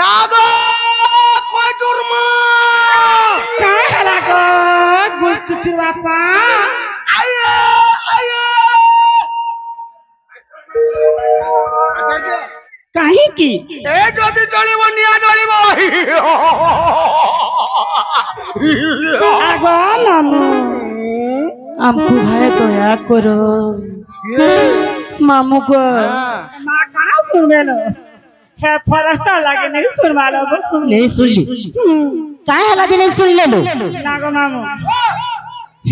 না গো কয়টুর মা काय हला गो गुलचुचुर बापा আয়ে আয়ে काहे की এ যদি চলিব নিয়া চলিব आगो मामू हमको भाई दया करो मामू को मां कहां सुनबेलो है फॉरेस्टर लागे नहीं सुनवालो नहीं सुनली काय हला जे नहीं सुन लेलो नागो मामू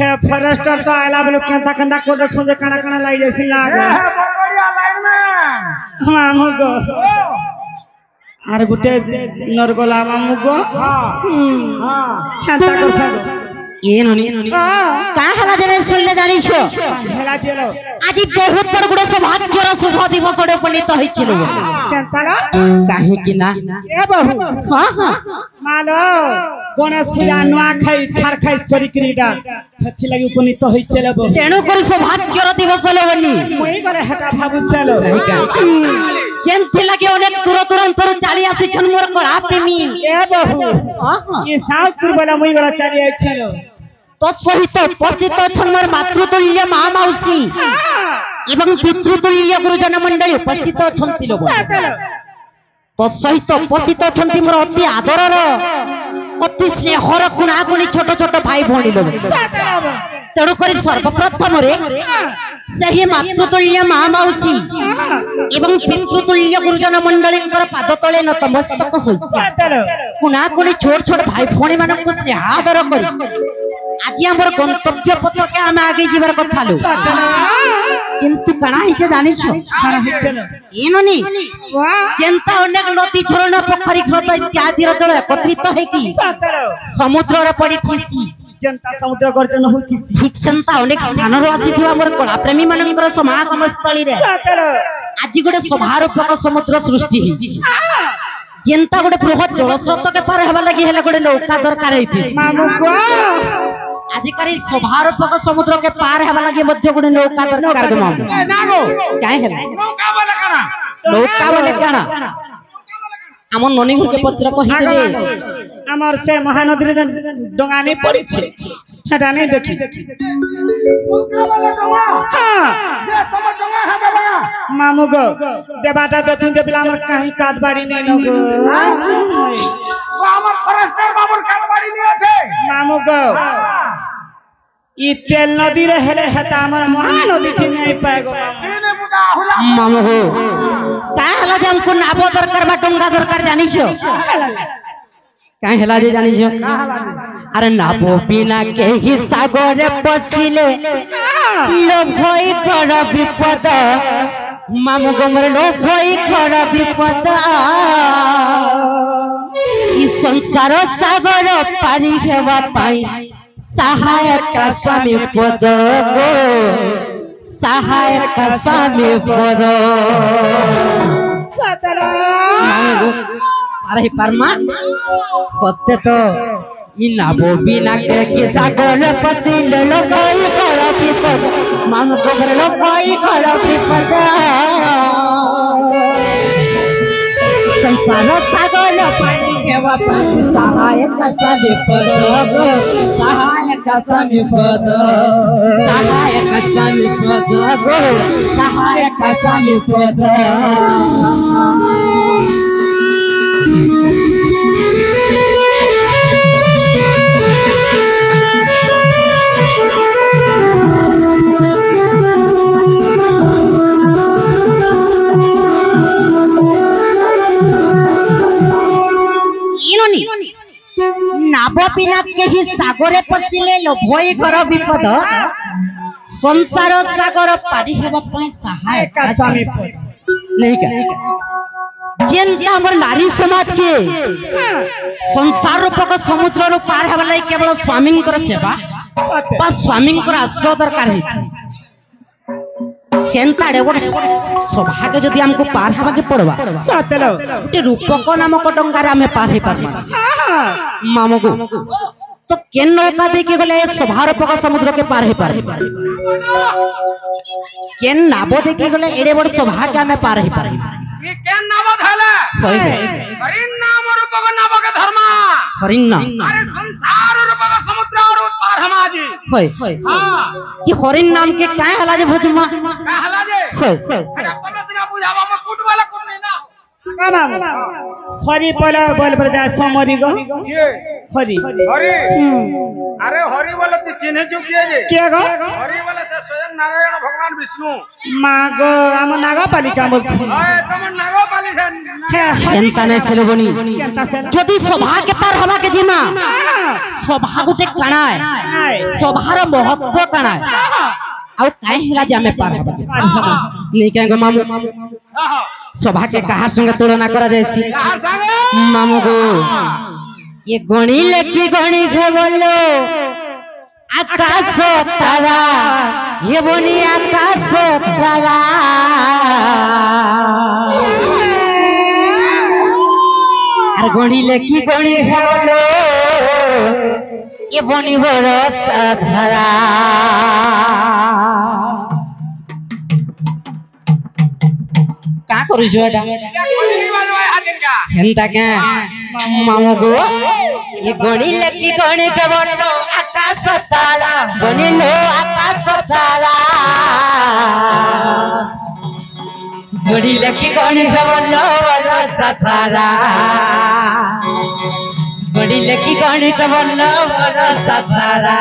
है फॉरेस्टर तो आला बोलो केंता केंता को देख संजे काना काना लाई जैसी नागो বড়িয়া লাইন না मामू को आर गुटे नरगोला मामू को केंता को सब ಏನು ನೀ काय हला जे नहीं सुन ले जानी छो हेला जेलो আজি बहुत बड़ गुडे सौभाग्यर शुभ दिवस रे उपनीत होइছিল केंता लो काहे कि ना ए बहू हां हां मालो गणेश पूजा नुआ खाई छाड़ खाई सरी क्रीडा हथि लागि उपनीत होई चले बहू तेणु करी सौभाग्यर दिवस लेबनी मुई करे हटा भाबु चलो नहीं का जेंथि लगे अनेक दूर तुरंत चाली आसी छन मोर कळा प्रेमी ए बहू हां हां ये साउथपुर वाला मुई गला चाली आई चलो तत्सहित उपस्थित छन मोर मातृतुल्य महा माउसी एवं पितृतुल्य गुरुजन मंडली उपस्थित छन्ति लोग तत्सहित उपस्थित छन्ति मोर अति आदरर अति स्नेहर गुणागुणी छोट छोट भाई भौणी लोग तेणु करी सर्वप्रथम रे सही मातृतुल्य महा माउसी एवं पितृतुल्य गुरुजन मंडली पाद तले नतमस्तक होइछि गुणागुणी छोट छोट भाई भौणी मानक स्नेह आदर करी आज हमर गंतव्य पथ के हम आगे जीवर कथा लो किंतु कणा हिचे जानि छ एननी चिंता अनेक नदी झरना पोखरी ह्रद इत्यादि जल एकत्रित है कि समुद्र रे पड़ी थिसी जनता समुद्र गर्जन हो किसी ठीक संता अनेक स्थान रो आसी दिवा मोर कला प्रेमी मानकर समागम स्थली रे आज गोटे सभारूपक समुद्र सृष्टि ही जेंता गोटे बृहत जलस्रोत के पार हेबा लागि हेले गोटे नौका दरकार हेति मामू को आजिकारी सभारूपक समुद्र के पार हेबा लागि मध्य गोटे नौका दरकार गो मामू এ না গো काय हेला নৌকা বলে কানা नौका बोले काना हमर ननी घर के पत्र कहि देबे हमर से महानदी रे डोंगा नहीं पड़ी छे हटा नहीं देखी নৌকা বলে ডোঙা हां যে তোমার ডোঙা হে বাবা मामू गो देबाटा देथुन जे बिला हमर काहे काट बाड़ी नहीं नो गो ও আমার ফরেস্টার বাবুর কাজ বাড়ি নিয়েছে मामू गो ई तेल नदी रे हेले हेता हमर महानदी थी नहीं पाएगो मामू এনে বুদা হুলা मामू हो काय हला जे हमको नाबो दरकार बा डोंगा दरकार जानि छो काय हला जे जानि छो अरे नाबो बिना के ही सागर पसिले लो भई कर विपद मामू गमर लो भई कर विपद ई संसार सागर पारी हेवा पाई सहायक स्वामी पद गो सहायक स्वामी पद अरे परमा सत्य तो ई नाबो बिना के कि सागर पसिल लोकई कर विपद मानु गोबर लोकई कर विपद संसार सागर पानी हेवा पानी सहायक स्वामी पद सहायक स्वामी पद सहायक स्वामी पद सहायक स्वामी पद नाब बिना केही सागरे पसिले लोभई घर विपद संसार सागर पारी हेबा पई सहायक स्वामी पद नहीं का जेंता हमर नारी समाज के संसार रूपक समुद्र रो पार हेबा लाई केवल स्वामी कर सेवा बा स्वामी कर आश्रय दरकार है सेंता डेवड सौभाग्य जदि हमको पार हेबा के पड़बा सतलो गोटे रूपक नामक डंगार आमे पार हे पारबा मामू को तो केन नौका देके गले सभारूपक समुद्र के पार हे पार केन नाबो देके गले एडे बड़ सौभाग्य आमे पार हे पार ये क्या नाम धले सही अरे नाम হরিণ নাম अरे संसार रूपक समुद्र और पार हम आजी হয় हां যে হরিণ নাম के काहे हला जे भोजमा कहला जे হয় अरे अपन सिना बुझावा हम कुट वाला कुट नहीं ना का हरि पला बोल पर जा समरी गो ये हरि हरि अरे हरि वाला तू चिन्ह चुकिए जे के गो हरि वाला से स्वयं नारायण भगवान विष्णु मागो आम नागापालिका बोल हाय तुम नागोपाली एंता नै सेलबनी केनता से যদি সভা কে পার হবা के जिमा সভা গুটে কানায় সভার महत्व কানায় आउ काहे हला जे हमें पार हबा नहीं कहे गो मामू हां सभा के कहार संगे तुलना करा जायसी कहार संगे मामू गो ये गणी लेकी गणी घेवलो आकाश तारा ये बनी आकाश तारा আর গণি লেকি গণি घेवलो ये बनी बरस धारा का करू जो एटा कोनी बाजवाय हाथिन का हेंता के मामू गो ये गणी लेकी गणी घेवलो आकाश तारा गणी लो आकाश तारा गणी लेकी गणी घेवलो बरस धारा गणी लेकी गणी घेवलो बरस धारा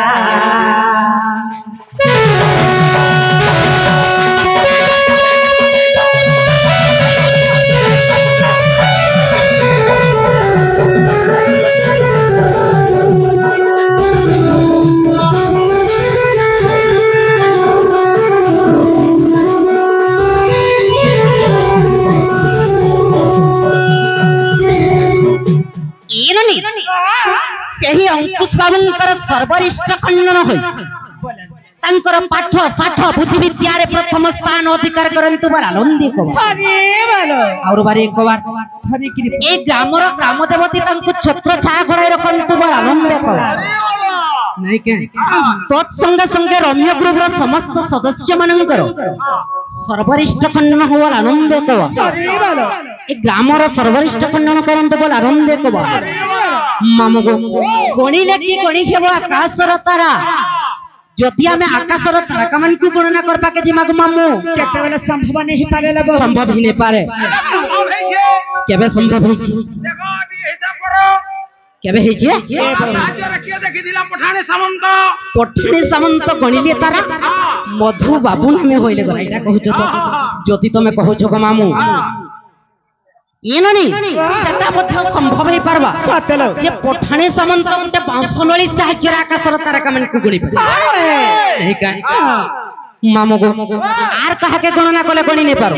ସେହି ଅଙ୍କୁଶ ବାବୁଙ୍କର ସର୍ବରିଷ୍ଟ ଖଣ୍ଡନ ହୋଇ ତାଙ୍କର ପାଠ ଷାଠ ବୁଦ୍ଧି ବିଦ୍ୟାରେ ପ୍ରଥମ ସ୍ଥାନ ଅଧିକାର କରନ୍ତୁ ବାର ଆନନ୍ଦୀ କବ हरि बोलो ଆଉ ବାରେ କବାର हरि की ଏ ଗ୍ରାମର ଗ୍ରାମ ଦେବତୀ ତାଙ୍କୁ ଛତ୍ର ଛାୟା ଘୋଡ଼ାଇ ରଖନ୍ତୁ ବାର ଆନନ୍ଦ କବ ନାଇଁ କେ ତତ୍ ସଙ୍ଗେ ସଙ୍ଗେ ରମ୍ୟ ଗ୍ରୁପର ସମସ୍ତ ସଦସ୍ୟ ମାନଙ୍କର ସର୍ବରିଷ୍ଟ ଖଣ୍ଡନ ହୋବାର ଆନନ୍ଦ କବ हरि बोलो ଏ ଗ୍ରାମର ସର୍ବରିଷ୍ଟ ଖଣ୍ଡନ କରନ୍ତୁ ବୋଲ ଆନନ୍ଦ କବ मामू गो गणी लेकी गणी घेब आकाशर तारा जदि आमे आकाशर तारका मान को गणना करबा के जिमा गो मामू केते बेला संभव नहीं पारे लबो संभव ही नहीं पारे संभव है छे केबे संभव है छी देखो अभी हिसाब करो केबे है छी राज्य रखियो देखि दिला पठाने सामंत पठाणी सामंत गणिले तारा मधु बाबू नामे होइले गला एटा कहू तो जदि तमे कहू छ गो मामू एननी सेटा मध्य संभव है पारबा सतलो जे पठाणी सामंत उनटे बांसनळी साहाय्य आकाशर तारका मान को गणी पारे नहीं का मामू गो आर कहा के गणना कले गणी नहीं पारो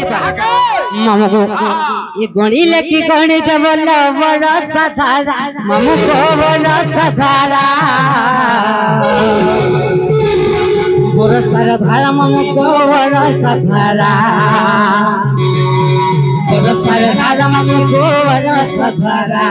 मामू गो ये गणी लेकी गणी के बोला बड़ा सधारा मामू को बड़ा सधारा बड़ा सधारा मामू को बड़ा सधारा बड़ा सधारा मामू को बड़ा सधारा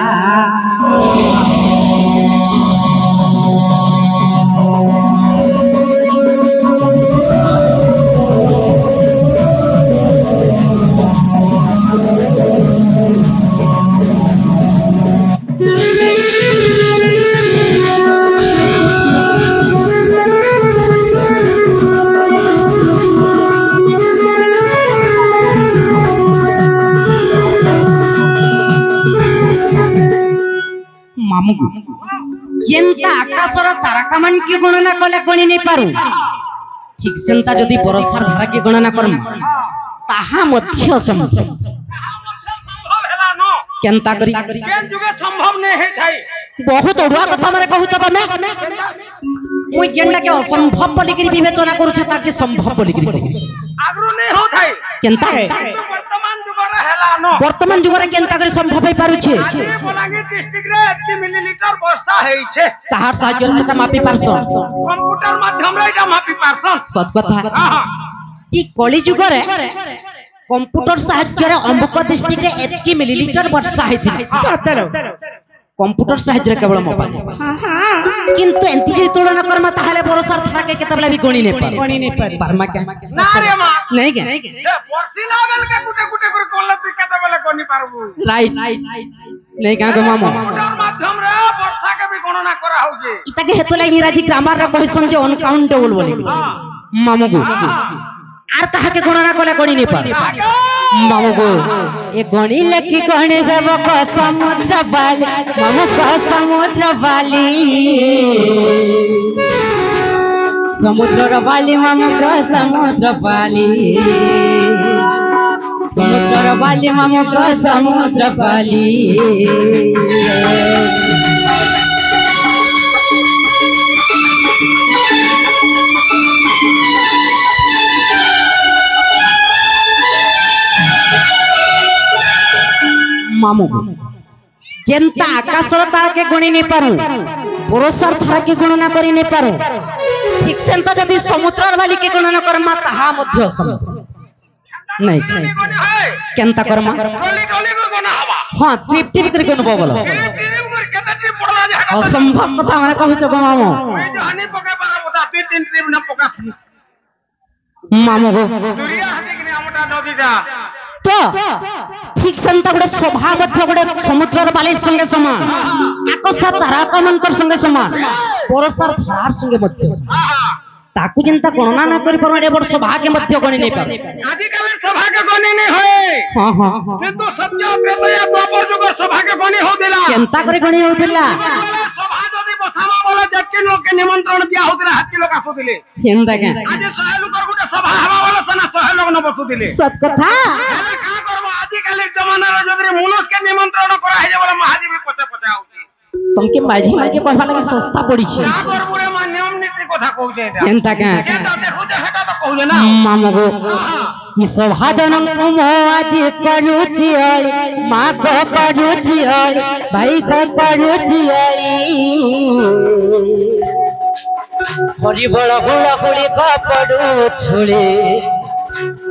मामू जेंता आकाशर तारका मान की गणना कले गणी नहीं पारू ठीक सेंता जदि बरसार धारा की गणना करम ताहा मध्य संभव संभव हैला नो केंता करी केन जुगे संभव नहीं है थाई बहुत ओडुआ कथा मारे कहू तो तमे मुई जेंडा के असंभव बोली करी विवेचना करू छ ताकि संभव बोली करी आगरो नहीं हो थाई केंता किंतु वर्तमान जुगरे हैला नो वर्तमान जुगरे केंता करी संभव है पारू छे आज बलांगीर डिस्ट्रिक्ट रे 80 मिलीलीटर वर्षा हेई छे ताहार साहाय्य सेटा मापी पारसो कंप्यूटर माध्यम रे एटा मापी पारसन सत कथा हां ई कली जुगरे कंप्यूटर साहाय्य रे अम्बुक डिस्ट्रिक्ट रे 80 मिलीलीटर वर्षा हेथि सतलो कंप्यूटर साहाय्य केवल मपा किंतु एंती जे तुलना करमा ताहाले बरसार थारा के केतबला भी गणी ने पर गणी नहीं पारे परमा के ना रे मां नहीं के ए वर्षी लेवल के गुटे गुटे कर कोन तू केते बेले गनी पारबू राइट नहीं का गो मामू कंप्यूटर माध्यम रे वर्षा इताके हेतुला इंग्राजी ग्रामर रा कहसन जे अनकाउंटेबल बोली मामू को आर कहा के गणना कोले गणी नहीं पार मामू को ए गणी लेखी गणी देव को समुद्र बाली मामू को समुद्र बाली समुद्र बाली मामू को समुद्र बाली समुद्र बाली मामू को समुद्र बाली मामू जेंता आकाशर तारा के गणी नहीं पारू पुरस्कार थारा के गणना करी नहीं पारू ठीक सेंता जदि समुद्र वाली के गणना करमा ताहा मध्य सम नहीं केंता करमा हां ट्रिप ट्रिप करी कोन बोलो असंभव कथा माने कहू छ मामू मामू गो दुरिया हटे कि हमटा नदीटा तो ठीक सेंता गोटे सभा मध्य गोटे समुद्र बाली संगे समान आकाश तारका मनकर संगे समान परसार धारार संगे मध्य ताकू चिंता गणना न करि पर ए वर्ष सभा के मध्य गणी नहीं पारे आदिकाल सभा के गणी नहीं होय हां हां किंतु सत्य प्रेतया द्वापर जुग सभा के गणी होदिला केंता करे गणी होदिला सभा जदी बसामा बोले जक्के लोग के निमंत्रण दिया होदिला हाथी लोग आसुदिले केंता के आज 100 लोग गुटे सभा हवा वाला सना 100 लोग न बसुदिले सत कथा का करबो आदिकाल जमाना रे जदी मुनुष के निमंत्रण करा है जे बोले महादेव पछे पछे आउची तुमके माझी मार के कहबा लगे सस्ता पड़ी छे का करबो रे मा नियम नीति कथा कहू जे केंता के केंता देखो जे हेटा तो कहू जे ना मामू गो ई सभा जनम कुम आज करू जियाली मां को करू जियाली भाई को करू जियाली हरि बड़ हुला हुली का पड़ू छोड़े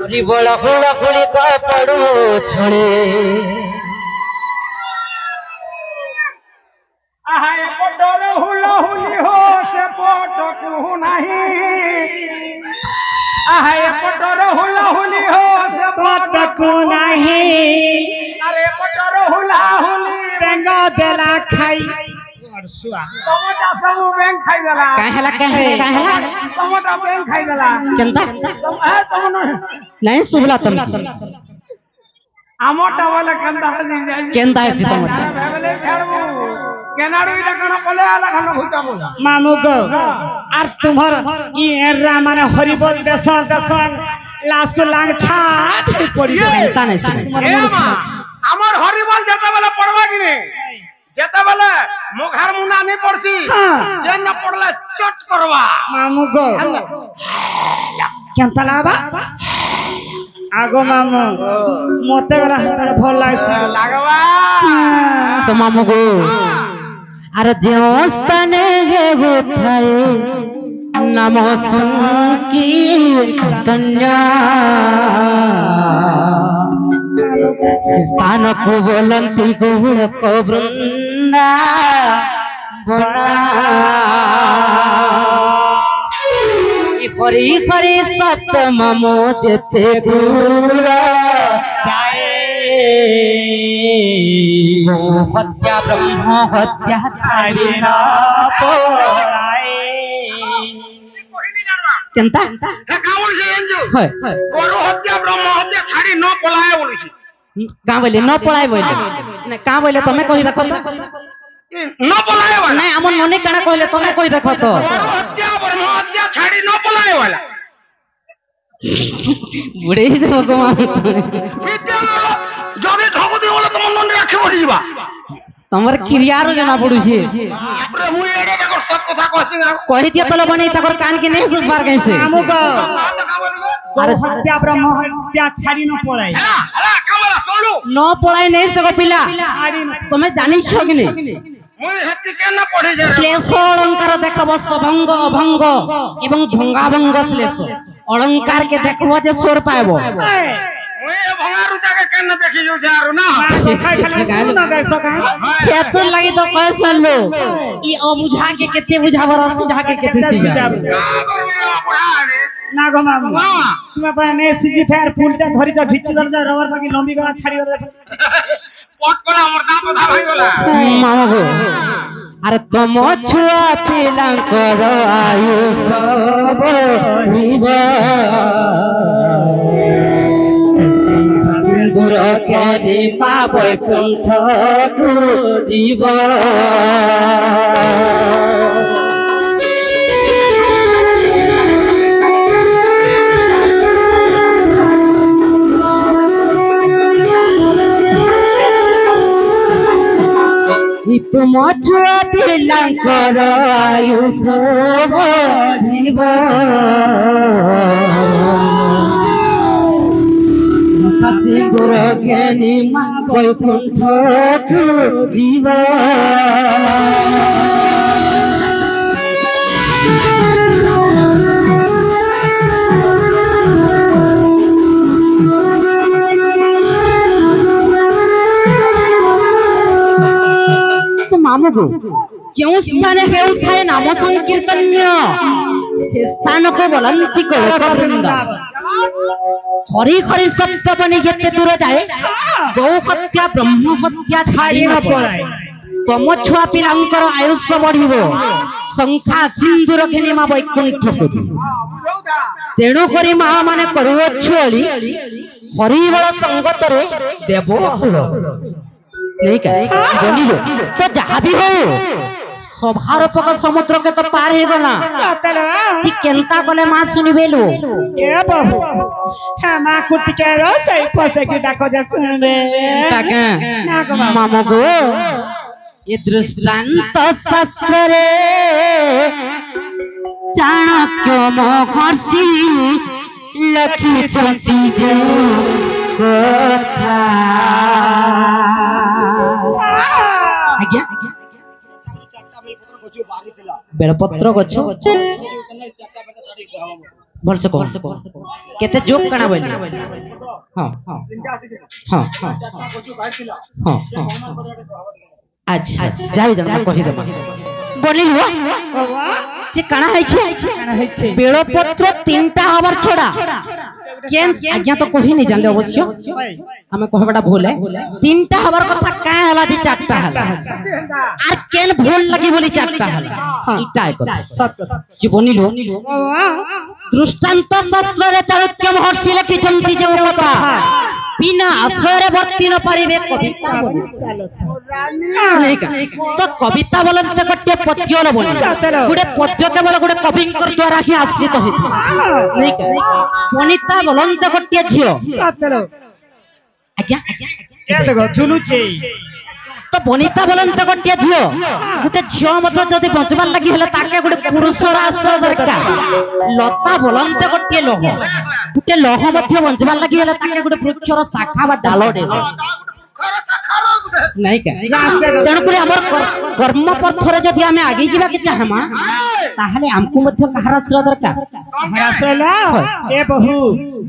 हरि बड़ हुला हुली का पड़ू छोड़े आहा ए पटोर हुला हुली हो से पटकू नहीं आहा ए पटोर हुला हुली हो से पटकू नहीं अरे पटोर हुला हुली बेंगा देला खाई वर्षुआ टमाटा सब बैंक खाई देला काहेला टमाटा बैंक खाई देला केंता तुम नहीं सुबला तुम आमोटा वाला कंदा हजी जाई केंता है सीतामढ़ी भेबले खेड़बू केनाडू इटा कण पले आला खन भूता बोला मामू गो आर तुम्हार ई एरा माने हरि बोल देसन लाश को लांग छाट पड़ी केंता नहीं सुने আমার হরিবল যেতে বলে পড়বা কি নে যেতে বলে মুখার মুনা নি পড়ছি যে না পড়লে চট করবা मामू गो केंता लाबा आगो मामू मोते गला भल लागसी লাগবা तो मामू गो अरे देवस्थाने गे उठाए नाम की कन्या से स्थान को बोलंती गौड़ को वृंदा बना हरी हरी सप्तम मोते दूरा हत्या ब्रह्म हत्या छाड़ी ना पोराए केंता का बोलছে এনজু হয় গরু হত্যা ব্রহ্ম হত্যা ছাড়ি ন পলায় বলছি का बोले न पढ़ाई बोले ना का बोले तमे कहि देखो तो ন পলায় বলা नहीं हमन मने काना कहले तमे कहि देखो तो গরু হত্যা ব্রহ্ম হত্যা ছাড়ি ন পলায় বলা बुढ़े ही देखो को বিদ্যালয় যদি ঠকুদি বলে তোমার মনে রাখি পড়ি যাবা तमर क्रियारो जना पड़ुछे après মুই এডা দেখো সব কথা কইছি না कहि दिया तलो बने तकर कान के नहीं सुन पार कैसे मामू गो का বলবো गौ हत्या ब्रह्म हत्या छाड़ी न पड़ाई হ্যাঁ হ্যাঁ का বলা শুনলু न पढ़ाई नहीं सको पिला छाड़ी न तमे जानि छो कि नहीं মুই হেতি কেন পড়ি যাই श्लेष अलंकार देखब सभंग अभंग एवं भंगाभंग श्लेष अलंकार के देखबो जे स्वर पाएबो মুই ভঙা রুটাকে কেন দেখি যাও যারু না खाई खाली न गए सका केतन लगी तो कैसन लो ई अबुझा के केते बुझाबर असुझा के केते सिझा का করবি আপড়ারে ना गो मामू तुम्हें पर ने सिजी थे यार फुलटा धरी तो भिच्ची कर जा रबर बाकी लंबी गला छाड़ी कर পট করে আমার দাঁত ধা ভাই গলা मामा गो ଆରେ ତମ ଛୁଆ ପିଲାଙ୍କର ଆୟୁଷ ବଢିବ ସିନ୍ଦୁର କେରି ମା ବୈକୁଣ୍ଠକୁ ଯିବ तुम छुआ पिलांकर आयुष बढ़िब सिंदूर ज्ञानी मां बैकुंठ जीव मामू जो स्थान है नाम संकीर्तन्य से स्थान को बोलती वृंद हरि हरि सप्तमणि जिते दूर जाए गौ हत्या ब्रह्म हत्या छाड़ी न पड़ाए तम छुआ पिलांकर आयुष बढ़िब शंखा सिंदूर घिनी मां वैकुंठ तेणु करी मां माने करुअछु हरिबल संगत देव नहीं बोलिलो तो जहाँ भी हो स्वभारूपक समुद्र के तो पार हो गला केंता गले मां सुनिबे लो ए बहु है मां कुटी के रो सही फसे की डाको जे सुनबे ताके मामो गो ये दृष्टांत शास्त्र रे चाणक्य महर्षि लखी चंती जो कथा आज्ञा बेलपत्र गछ भलसे कह केते जोक कणा बोली हां हां हां हां अच्छा जाई जण कहि देबा बोली हुआ जे कणा है छे बेलपत्र तीनटा हवर छोड़ा केन आज्ञा तो कोही नहीं जानले अवश्य हमें कहबडा भूल है तीनटा हवर कथा का हला जी चारटा हला आर केन भूल लगी बोली चारटा हला इटा है कथा सत्य जीवनी लो दृष्टांत शास्त्र रे चाणक्य महर्षि लिखि चंती जे कथा बिना आश्रय वर्ती न परिबे कविता बोली नहीं का तो कविता बोलते गटे पद्य ल बोली गुडे पद्य केवल गुडे कविंकर द्वारा ही आश्रित होई नहीं का वनिता बोलते गटे झियो सतलो आज्ञा ए देखो झुलुचे तो वनिता बोलते गटे झियो गुटे झियो मत जदी बचबार लागि हले ताके गुडे पुरुषर आश्रय दरकार लता बोलते गटे लोह गुटे लोह मध्य बचबार लागि हले ताके गुडे वृक्षर शाखा बा डालो दे नहीं क्या तेणुक कर्म पथर जदि आम आगे जावा के चाहमा ताहले हमको मध्य कहार आश्रय दरकार ए बहु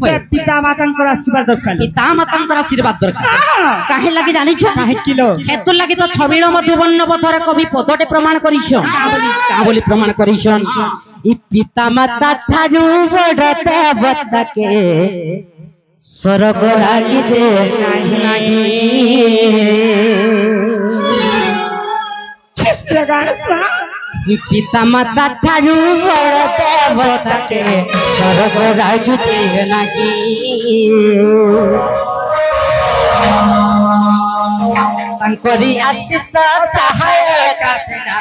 से पिता मातांकर आशीर्वाद दरकार पिता मातांकर आशीर्वाद दरकार काहे लागि जानि छ काहे किलो हेतु लागि तो छबिल मधुबन्न पथर कवि पदटे प्रमाण करिछ का बोली प्रमाण करिछन ई पिता माता ठाजु बडते बतके स्वर्ग लागी जे नाही पिता माता ठारू देवता के स्वर्ग लागी जे नाही तांकरी आशीष सहायक सेना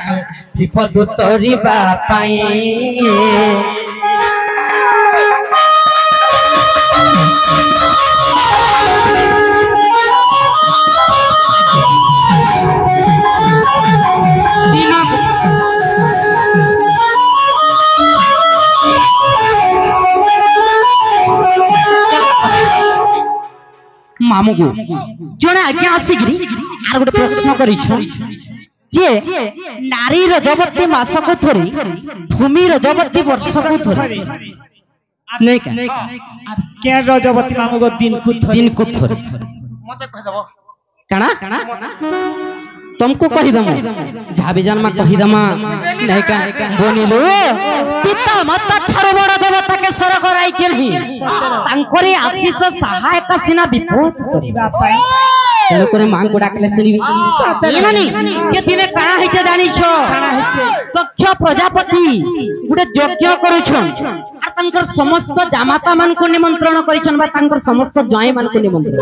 विपद तोरिबा पाई मामू को जने आज्ञा आसिगिरी आर गोटे प्रश्न करिछ जे नारी रजवती मास को थोरी भूमि रजवती वर्ष को थोरी नहीं का के रजवती मामू को दिन को थोरी मते कह देबो काना तुमको कहि दम झाबी जन्मा कहि दमा नहीं का बोनिलो पिता माता ठारो बड़ देवता के स्वर्ग राई के नहीं तांकरी आशीष सहायक सिना विपद करिबा पाई ତେଣୁ କରି ମାଙ୍କୁ ଡାକିଲେ ଶୁଣିବି ଏମାନେ ଯେ ଦିନେ କାଣା ହେଇছে ଜାଣିଛ ଦକ୍ଷ ପ୍ରଜାପତି ଗୋଟେ ଯଜ୍ଞ କରୁଛନ୍ আর ତାଙ୍କର ସମସ୍ତ ଜାମାତା ମାନଙ୍କୁ ନିମନ୍ତ୍ରଣ କରିଛନ୍ ବା ତାଙ୍କର ସମସ୍ତ ଜ୍ୱାଇଁ ମାନଙ୍କୁ ନିମନ୍ତ୍ରଣ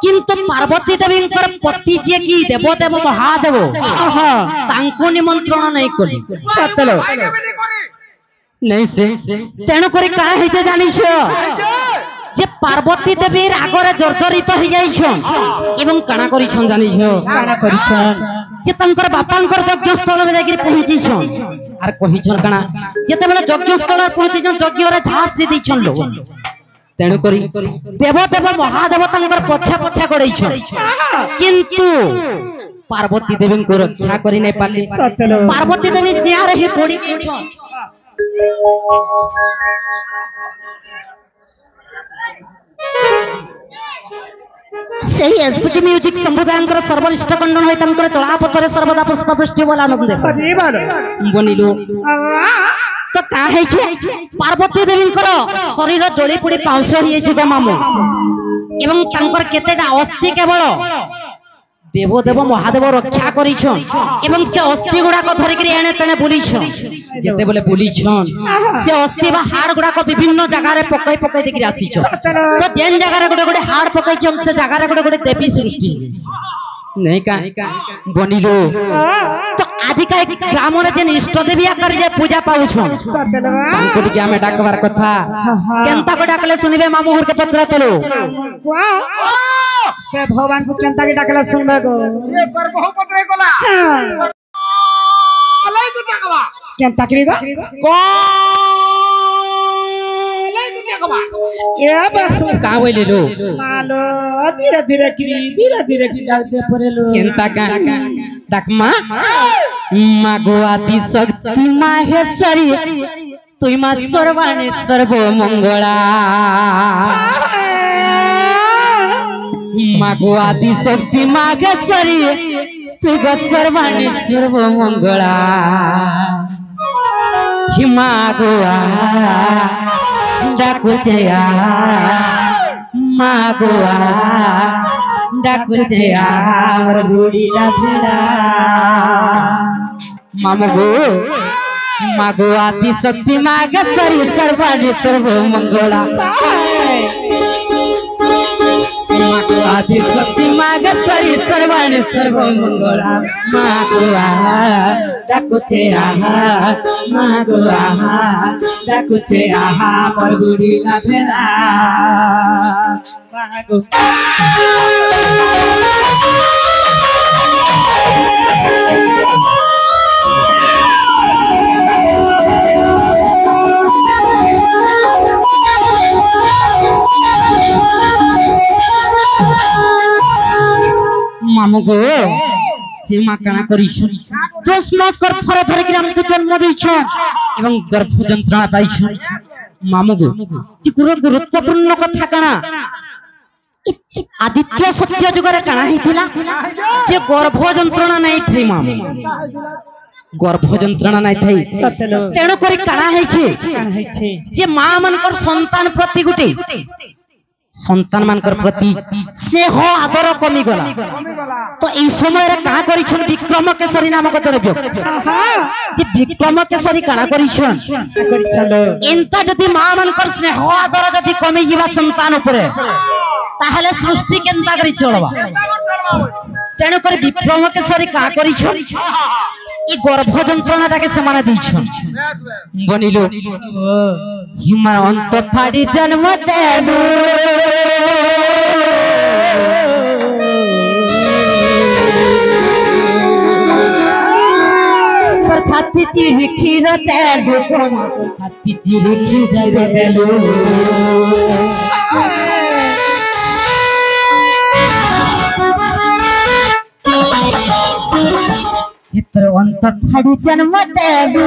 କିନ୍ତୁ ପାର୍ବତୀ ଦେବୀଙ୍କର ପତି ଯିଏ କି ଦେବଦେବ ମହାଦେବ ତାଙ୍କୁ ନିମନ୍ତ୍ରଣ ନାହିଁ କଲି नहीं से तेणु करी काहे हेते जानिछ जे पार्वती देवी रागरे जर्जरित हो जाइछन एवं काना करिछन जानिछ काना करिछन जे तंकर बापांकर यज्ञ स्थल में जागिर पहुंचीछन आर कहिछन काना जेते बेले यज्ञ स्थल पर पहुंचीछन यज्ञ रे झास दे दिछन लो तेणु करी देवदेव महादेव तंकर पछा पछा गड़ैछन किंतु पार्वती देवी को रक्षा करि नै पाले पार्वती देवी जिया रही पड़ी गइछन सही एसपीटी म्यूजिक संबोधनकर सर्वनिष्ठ खंडन होय तंकर चलापथरे सर्वदा पुष्पवृष्टि बोला आनंद बनिलो तो का है छे पार्वती देवींकर शरीर जड़ी पड़ी पाउस होई छि मामू एवं तंकर केतेडा अस्थि केवल देवदेव महादेव रक्षा करिछन एवं से अस्थि गुडा को धरि करी एने तने बुलिछन जेते बोले बुलिछन से अस्थि बा हाड़ गुडा को विभिन्न जगह रे पकई पकई देखि आसीछन तो जेन जगह रे गुडे गुडे हाड़ पकईछन से जगह रे गुडे गुडे देवी सृष्टि नहीं का बनिलो तो आदि का एक ग्राम रे जेन इष्ट देवी आकर जे पूजा पाउछन तांको दिके हमें डाकबार कथा केनता को डाकले सुनिबे मामुहर के पत्र तलो से भगवान को केनता के डाकला सुनबे गो ये पर बहु पत्र कोला अलै को डाकबा केनता करी गो अलै को डाकबा ए बस का होइले लो मालो धीरे धीरे की डाक दे परेलो केनता का डाकमा मागो आदि शक्ति माहेश्वरी तुई मा सर्वाणि सर्व मंगला मागो आदि शक्ति मागेश्वरी शिव सर्वाणि सर्व मंगला मागोआ डाकुचया मागोआ डाकुचया और बूढ़ी लाभिला मामगो मागो आदि शक्ति मागेश्वरी सर्वाणि सर्व मंगला आदि शक्ति मागेश्वरी सर्वाणि सर्व मंगला मागोआ डाकुचे आहा मागोआ डाकुचे आहा पर बुढ़ी लाभेला मागो मामुगो सीमा काना करिछु 10 मास कर फरे धरे कि हमको जन्म दैछु एवं गर्भ यंत्रणा पाइछु मामुगो चिकुर गुरुत्वपूर्ण कथा काना आदित्य सत्य जुगरे काना हिथिला जे गर्भ यंत्रणा नै थई मामु गर्भ यंत्रणा नै थई तेणु करी काना हेछि जे मां मनकर संतान प्रति गुटे संतान मानकर प्रति स्नेह आदर कमी गला तो ई समय रे का करिछन विक्रम केसरी नामक जने व्यक्ति जे विक्रम केसरी काना करिछन एंता जदि मां मानकर स्नेह आदर जदि कमी जीवा संतान ऊपर ताहले सृष्टि केंता करी चलबा तेणु कर विक्रम केसरी का करिछन ई गर्भ यंत्रणा ताके समाना दैछन बनिलो हिमा अंत फाड़ी जन्म देलु छाती चिरी खीर देलु छाती चिरी खीर देलु चित्र अंत फाड़ी जन्म देलु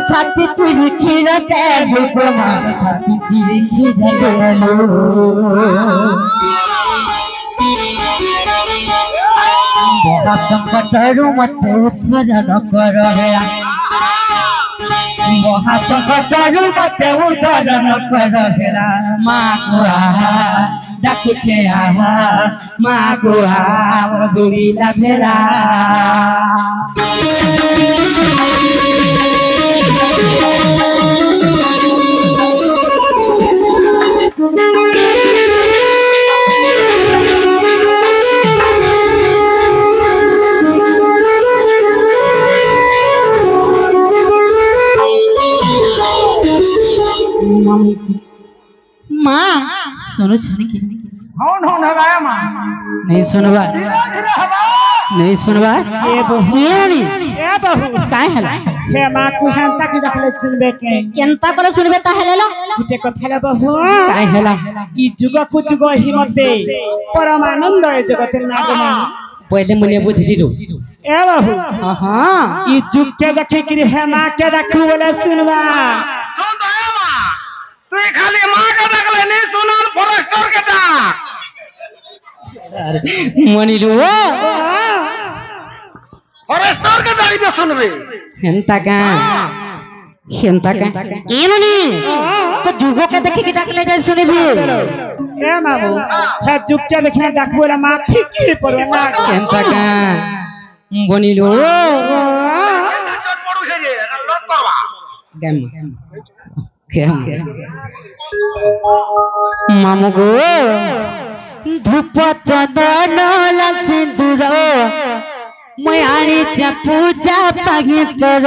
छाती चिरी खीर देलु छाती चिरी खीर देलु बड़ा संकट मत उत्तर न कर মহাসংকটରୁ ମତେ ଉଦ୍ଧାରଣ କର ହେରା ମାକୁ ଆହା ଡାକୁଛେ ଆହା ମାକୁ ଆହା ମୋର ବୁଡ଼ିଲା ଭେଳା माँ सुनो छनी की कौन होने वाला मां नहीं सुनवा धीरे हवा नहीं सुनवा ए बहू ये नी ए बहू काय हला हे माकु हेंता की रखले सुनबे के केंता करे सुनबे ता हेलेलो गुटे कथले बहू काय हला ई जुग कु जुग हिम्मत दे परमानंद ए जगत नागमा पहले मने बुझली रो ए बहू हां ई जुग के देखि कि हे मां के रखू बोले सुनबा सुन दया मां तू खाली मां का देखले नहीं सुनान फॉरेस्टर के डाक मनिलु फॉरेस्टर के डाक जो सुनबे हेंता का ए मनी तो जुगो के देखि कि डाकले जाय सुनबी ए मामू हे जुग के देखि डाक बोले मां ठीक की परवे ना हेंता का बनिलु चोट पड़ू छे जे लॉक करवा गेम केम मामू गो धूप चंदन लाल सिंदूर मैं आनी चा पूजा पागी कर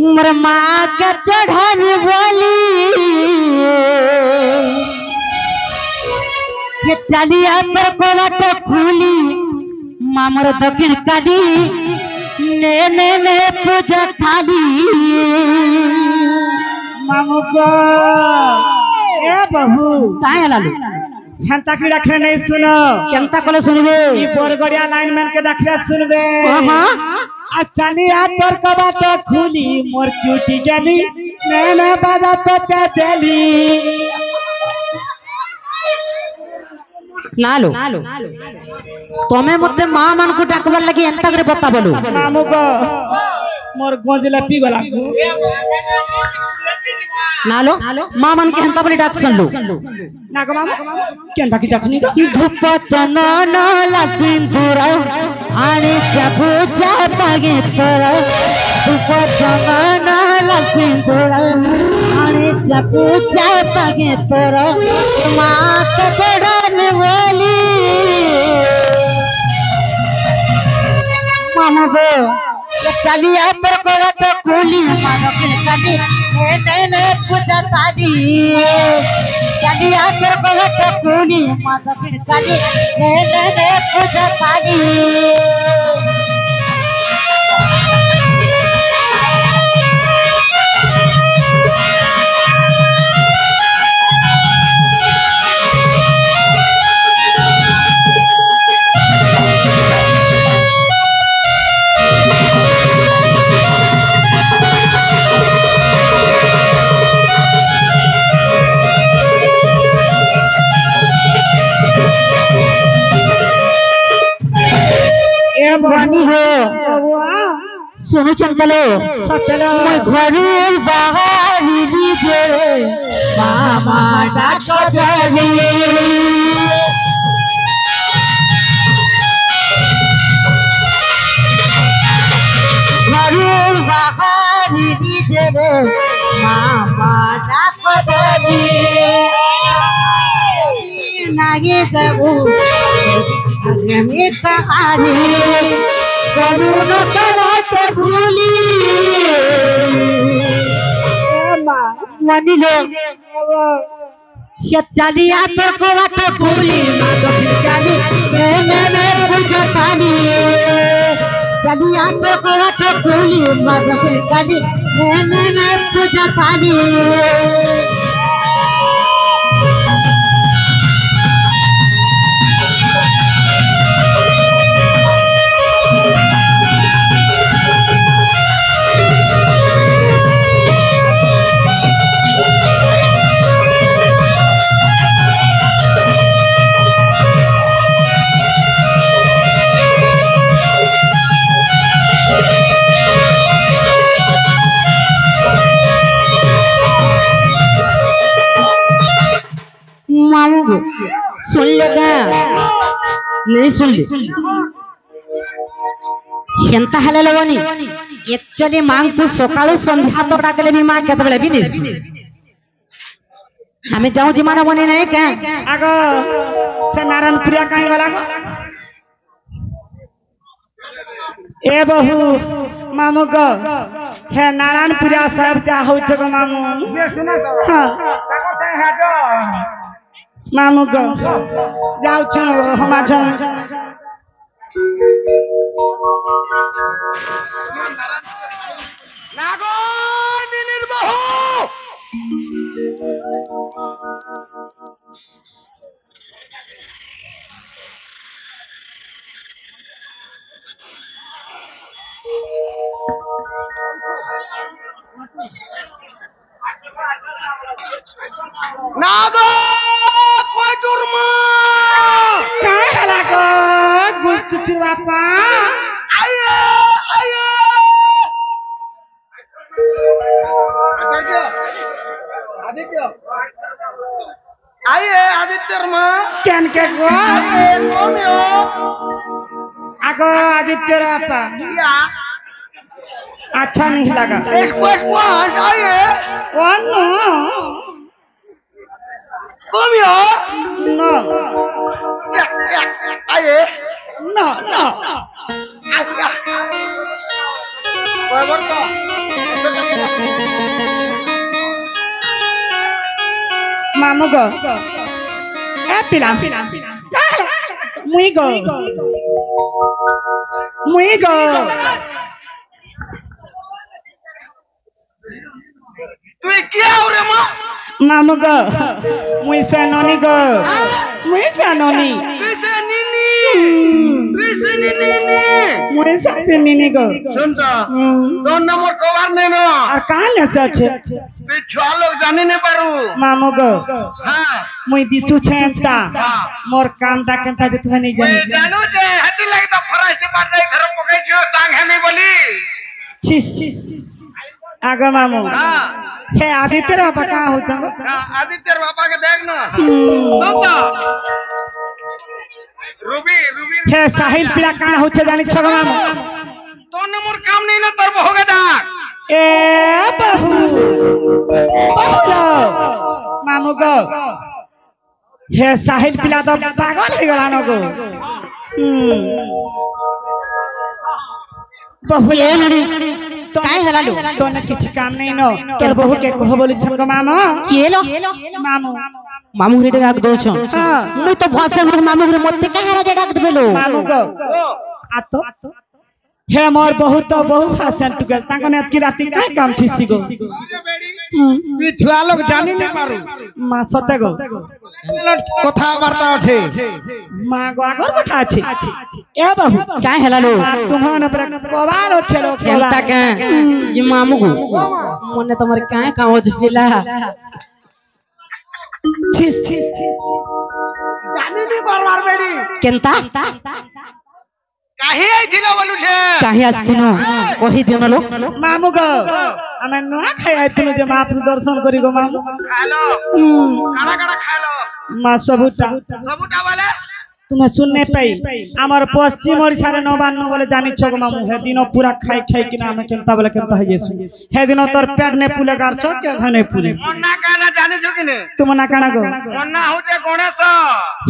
मोर माँ के चढ़ाने वाली ये चालिया तर कोलाट खुली मामर दक्षिण काली ने पूजा थाली मामू को ए बहू काय लालू हेंता की रखले नहीं सुनो केंता कोले सुनबे ई बोरगड़िया लाइनमैन के रखले सुनबे हां आ चालिया तर कबाट खुली मोर क्यूटी गेली ने बाजा तो ते देली नालो तमे मते मां मान को डाकबार लगी एंता करे बता बोलू मामू को मोर गोंजले पी गला नालो मां मान के हंता बोली डाक सुनलू ना को मामू केंता की डाकनी का धूप चंदन ला सिंदूर आनी चा पूजा पागे कर धूप चंदन ला सिंदूर आनी चा पूजा पागे कर मां के चढ़ाने वाली मानो गो ये चालिया पर कोलाट खुली मानो के काली ने पूजा तारी चालिया पर कोलाट खुली मानो के काली ने पूजा तारी बनी हो सुनो चंतलो सतलो मैं घरू बाहर लीजे मामा डाक दे घरू बाहर लीजे मामा डाक दे नागे सबू में कहानी करुण करत भूली मनिलो ये चालिया तोर को बात भूली चाली ने पूजा तानी चालिया तोर को बात भूली माधव काली ने पूजा तानी को सुन ले क्या नहीं सुन ले हेंता हले लगनी एक्चुअली मां को सकाळु संध्या तो डाकले भी मां केतबेले भी नहीं सुन हमें जाऊं जिमाना बने नहीं क्या आगो से नारायणपुरिया कहीं गला गो ए बहू मामू गो हे नारायणपुरिया साहब चाहो चगो मामू हाँ मामू गो जाओ चलो हम आज नागो निनिर बहु नागो कोई टुरमा काय हला गो गुष्ट चिरवापा आये आये आदित्य आये आदित्य रमा केन के गो कौन हो आगो आदित्य रापा या अच्छा नहीं लगा स्क्वाश आये कौन कौन हो नो आये नो नो आया बराबर तो मामू गो ए पिला मुई गो तू क्या हो रे माँ मामू गो मुई से नोनी गो मुई से नोनी वैसे नीनी मुई से नीनी गो सुन तो दो नंबर कवर नहीं ना और कहाँ ले सचे तू छुआ लोग जाने नहीं पारू मामू गो हाँ मुई दिसु छेंता मोर काम टा केंता दे तुम्हें नहीं मैं जानी जानू जे हती लगी तो फराश से बात नहीं घर पकड़ छो सांग है नहीं बोली छिस आगो मामू हाँ हे आदित्य रापा कहाँ हो चंगो आदित्य बाबा के देख ना सुन तो रूबी हे साहिल पिला कहाँ हो चे जानी छगो मामू तो नंबर काम नहीं ना तर होगे दा ए बहू लो मामू गो हे साहिल पिला तो पागल हो गला नो गो बहू ये नड़ी काय हला लो तो न किछ काम नहीं नो तोर बहू के कहो बोली छगो मामू केलो मामू मामू रे डाक दो छो हाँ मुई तो भाषा में मामू रे मते कहारा जे डाक देबेलो मामू गो आ तो हे मोर बहुत तो बहु फैशन टुगल ताको ने की राती काय काम थिसी गो तू छुआ लोग जानी नहीं पारू मा सते गो কথা বার্তা আছে मा गो आगर कथा अछि ए बहू काय हला लो तुम्हान पर कबार अच्छे लोग केंता का ये मामू को मने तुम्हारे काय कावज पिला छिस जानी नहीं बार बेड़ी केंता काहे आई थिला बोलू छे काहे आस्तिनो कहि दिनो लो मामू गो हमें नुआ खाई आइतनु जे महाप्रभु दर्शन करी गो मामू खा लो काना काना खा लो मा सबुटा वाले तुम्हें सुनने पाई आमर पश्चिम ओडिसा रे नवान्न बोले जानी छगो मामू हे दिनो पूरा खाई खाई कि नाम केंता बोले केंता है येसु हे दिनो तोर पेट ने पुले गार छ के घने पुले मन्ना काना जाने जो कि ने तुम ना काना गो मन्ना हो जे गणेश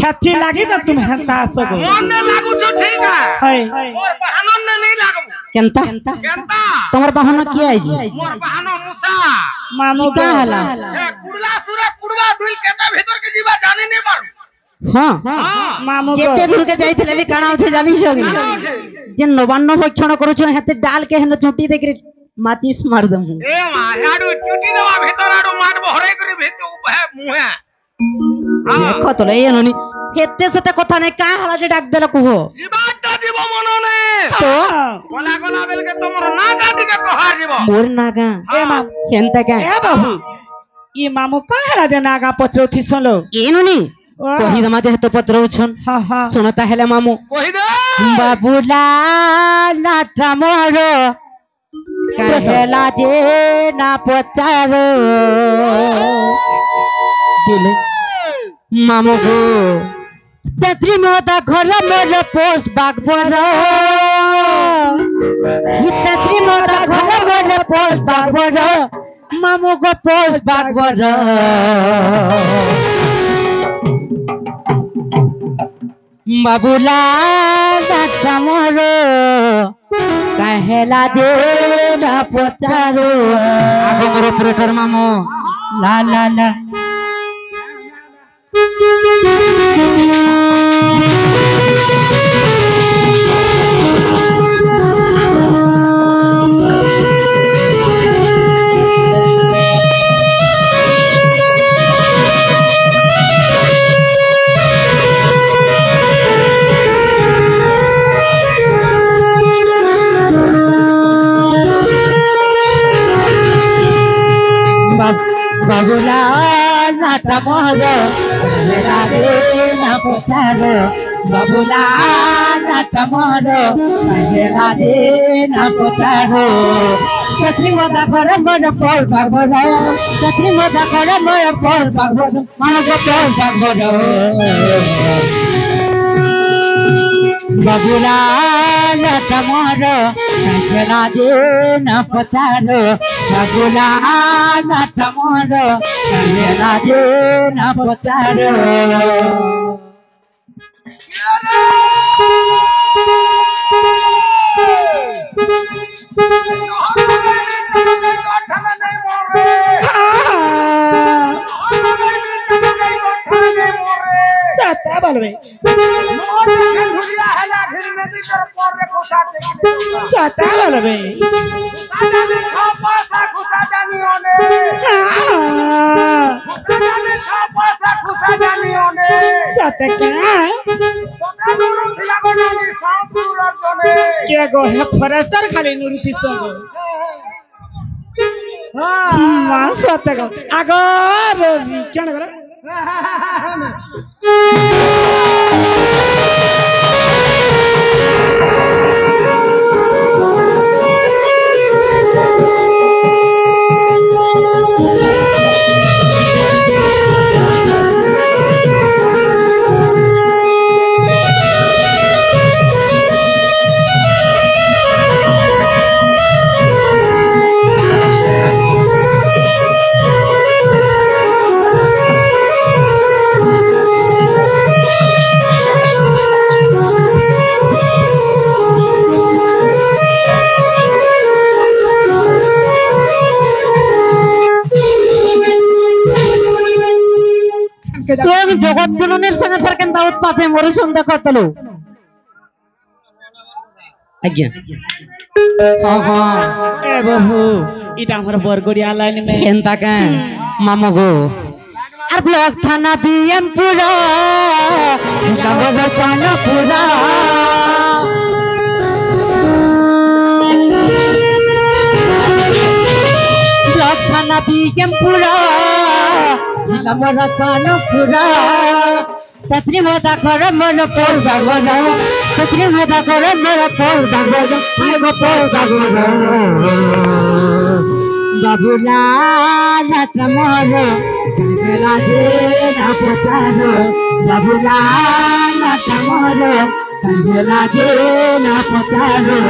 हेथी लागी त तुम हेंता सगो मन लागू जो ठीक है है मोर बहानो नहीं लागू केंता केंता तुम्हार बहाना किया है जी मोर बहानो मुसा मामू का गो हला ए कुड़ला सुरा कुड़वा दुल केता भीतर के जीवा जाने नहीं पारू हां मामू गो जेते दूर के जाइथिले भी काना उठे जानी छगी जे नवान्न भक्षण करू छ हेते डाल के हेन चुटी देखि माचिस मार दमु ए मा याडू चुटी देवा भीतर आडू माट बहरे करी भेते उप है मुहे देखो तो ले ननी हेते सते कथा नै का हला जे डाक देला कुहो जीवाटा जीव मनने तो गला गला बेल के तमर ना गादी के कहार जीव मोर नागा ए मा केंता का ए बहू ई मामू का हला जे नागा पत्रो थिसलो ए ननी कहि दमा जे तो पत्र उछन हां हां सुनता हेले मामू कहि दे बाबूला लाटा मोरो कहेला जे ना पचारो दिले मामू गो तेत्री मोदा घर मोर पोस बागबर तेत्री मोदा घर मोर पोस बागबर मामू गो पोस बागबर बाबूला मोर कहेला दे ना पचारो आगे मोर ऑपरेटर मामू ला ला ला बाबूला नाटा मोर कहेला दे ना पचारो बाबूला नाटा मोर कहेला दे ना पचारो छत्री मोदा घर मोर पोल बागबर छत्री मोदा घर मोर पोल बागबर मानो गो पोल बागबर बाबूला नाटा मोर कहेला दे ना पचारो बाबूला नाटा मोर कहेला दे ना पचारो चाहता बोलबे चाहता बोलबे चाहता क्या गो है फॉरेस्टर खाली नुरुति संग मां स्वाते गो आगो रवि क्या ना करे स्वयं जगत जननीर संगे फिर केनता उत्पाते मोर सन्देह करतलो आज्ञा हां हां ए बहू इटा हमर बरगड़िया लाइन में केनता के मामू गो आर ब्लॉक थाना बीएम पूरा गाँव बसाना पूरा ब्लॉक थाना बीएम पूरा जिला मोरा सानो पूरा तत्री मोदा घर मोर पोल बागबर तत्री मोदा घर मोर पोल बागबर आगो पोल बागबर बाबूला नाटा मोर कहेला दे ना पचारो बाबूला नाटा मोर कहेला दे ना पचारो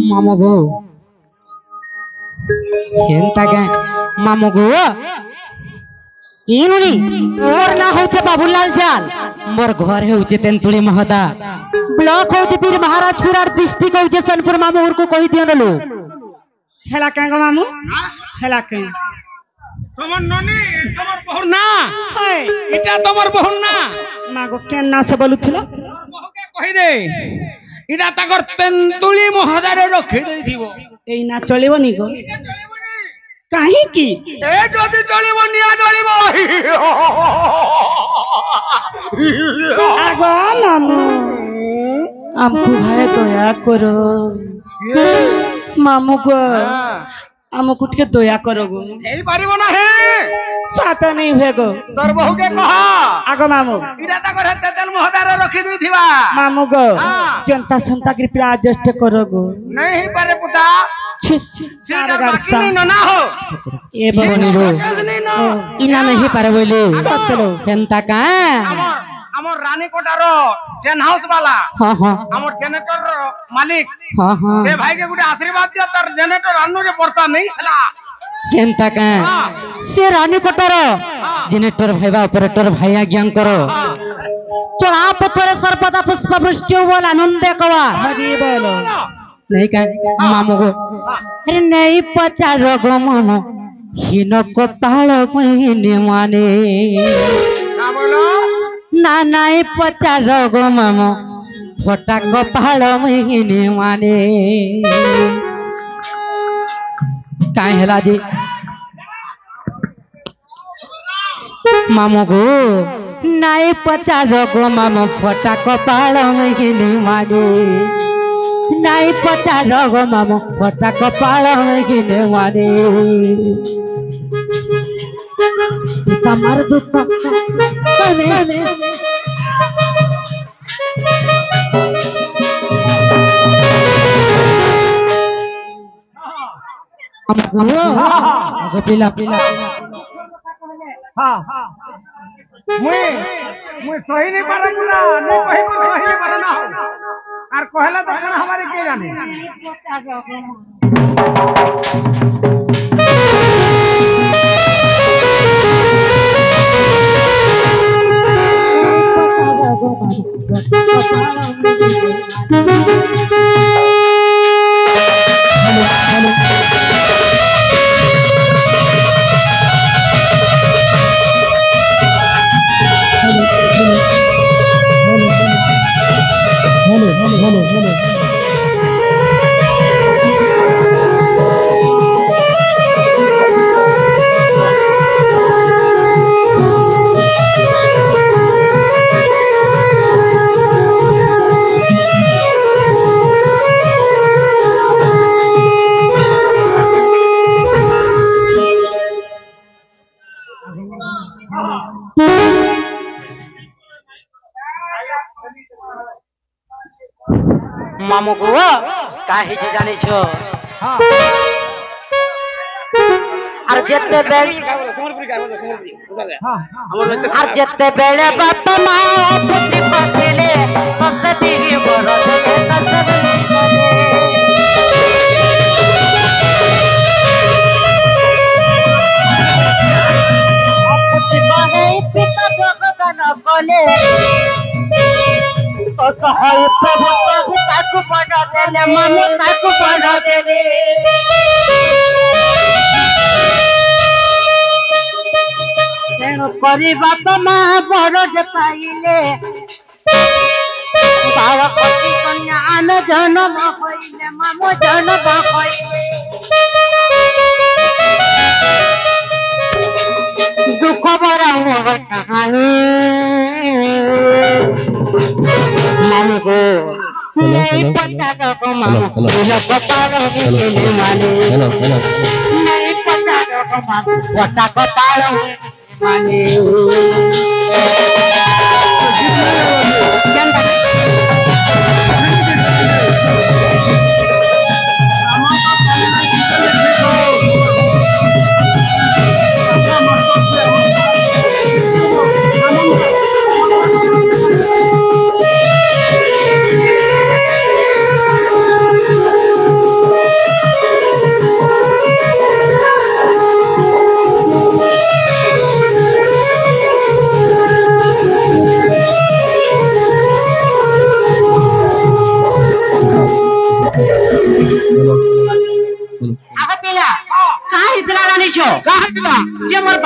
मामू गो केनता के मामू गो इनुनी और ना होचे बाबूलाल जाल मोर घर होचे तेंतुली महदा ब्लॉक होचे फिर महाराजपुर और डिस्ट्रिक्ट होचे सोनपुर मामू को कहि दियो नलो हेला के गो मामू हेला के তোমার ননি তোমার বহু না হাই এটা তোমার বহু না মাগো কেন না সে বলুছিল তোর বহুকে কহি দে এটা তাকর তেন্তুলি মহদারে রখি দেইথিব এই না চলিবনি গো কাহিকি এ যদি চলিব নিয়া চলিব আগো মামু আমকু ভাই দয়া করো মামু গো আমকু টিকে দয়া করো গো এই পারিব না হে সাথে নেই হয়ে গো তোর বহুকে কহ আগো মামু এটা তাকর তেতেল মহদারে রখি দেইথিবা মামু গো হ্যাঁ। जनता संता कृपया एडजस्ट करो गो नहीं पारे पुता छिस सीधा बाकी नहीं ना हो ए बनी रो नहीं ना ইনা नहीं পারে বইলে সতলো কেনতা কা আমার আমার রানী কোটার টেন হাউস वाला হ্যাঁ হ্যাঁ আমার জেনারেটর মালিক হ্যাঁ হ্যাঁ সে ভাইকে গুটে আশীর্বাদ দিয়া তার জেনারেটর আন্নুরে পড়তা নেই হেলা কেনতা কা হ্যাঁ। সে রানী কটার জেনেটর ভাইবা অপারেটর ভাইয়া জ্ঞান করো চড়া পথরে সর্বদা পুষ্প বৃষ্টি বল আনন্দে কওয়া হরি বলো नहीं का मामू को अरे नहीं पचा रोगो मामू हिनो को तालो महीने माने না বলো ना नहीं पचा रोगो मामू छोटा को तालो महीने माने काहे हला जी मामू को नहीं पचा रोगो मामू छोटा को तालो महीने माने नहीं पचा रोग मामो फटा कपाल गिने मारे कमर दुख कने हम पिला पिला हां মুই মুই সহি नहीं पारे पुरा नहीं कहि सही नहीं पारे ना আর কহলা তো কোন हमारे के जाने मामू को काहे जे जाने छो हां আর যেতে বেল আর যেতে বেলে বাপ মা পুতি পাতিলে তসে দিহি বড় দেলে তসে পুতি কহে পিতা জগদান বলে তো সহায় প্রভু তাকু বড় দেলে মামু তাকু বড় দেলে କରି ବାପା ମା ବଡ ଯେ ପାଇଲେ ବାଳ ପତି କନ୍ୟା ଆମେ ଜନ୍ମ ହୋଇଲେ ମାମୁ ଜନ୍ମ ହୋଇଲେ ଦୁଃଖ ଭରା ମୋର କାହାଣୀ ମାମୁକୁ ନେଇ ପଚାର ମାମୁ ଫୁଲ କପାଳ ମିଶିଲେ ମାନେ ନେଇ ପଚାର ମାମୁ ପଟା କପାଳ Money.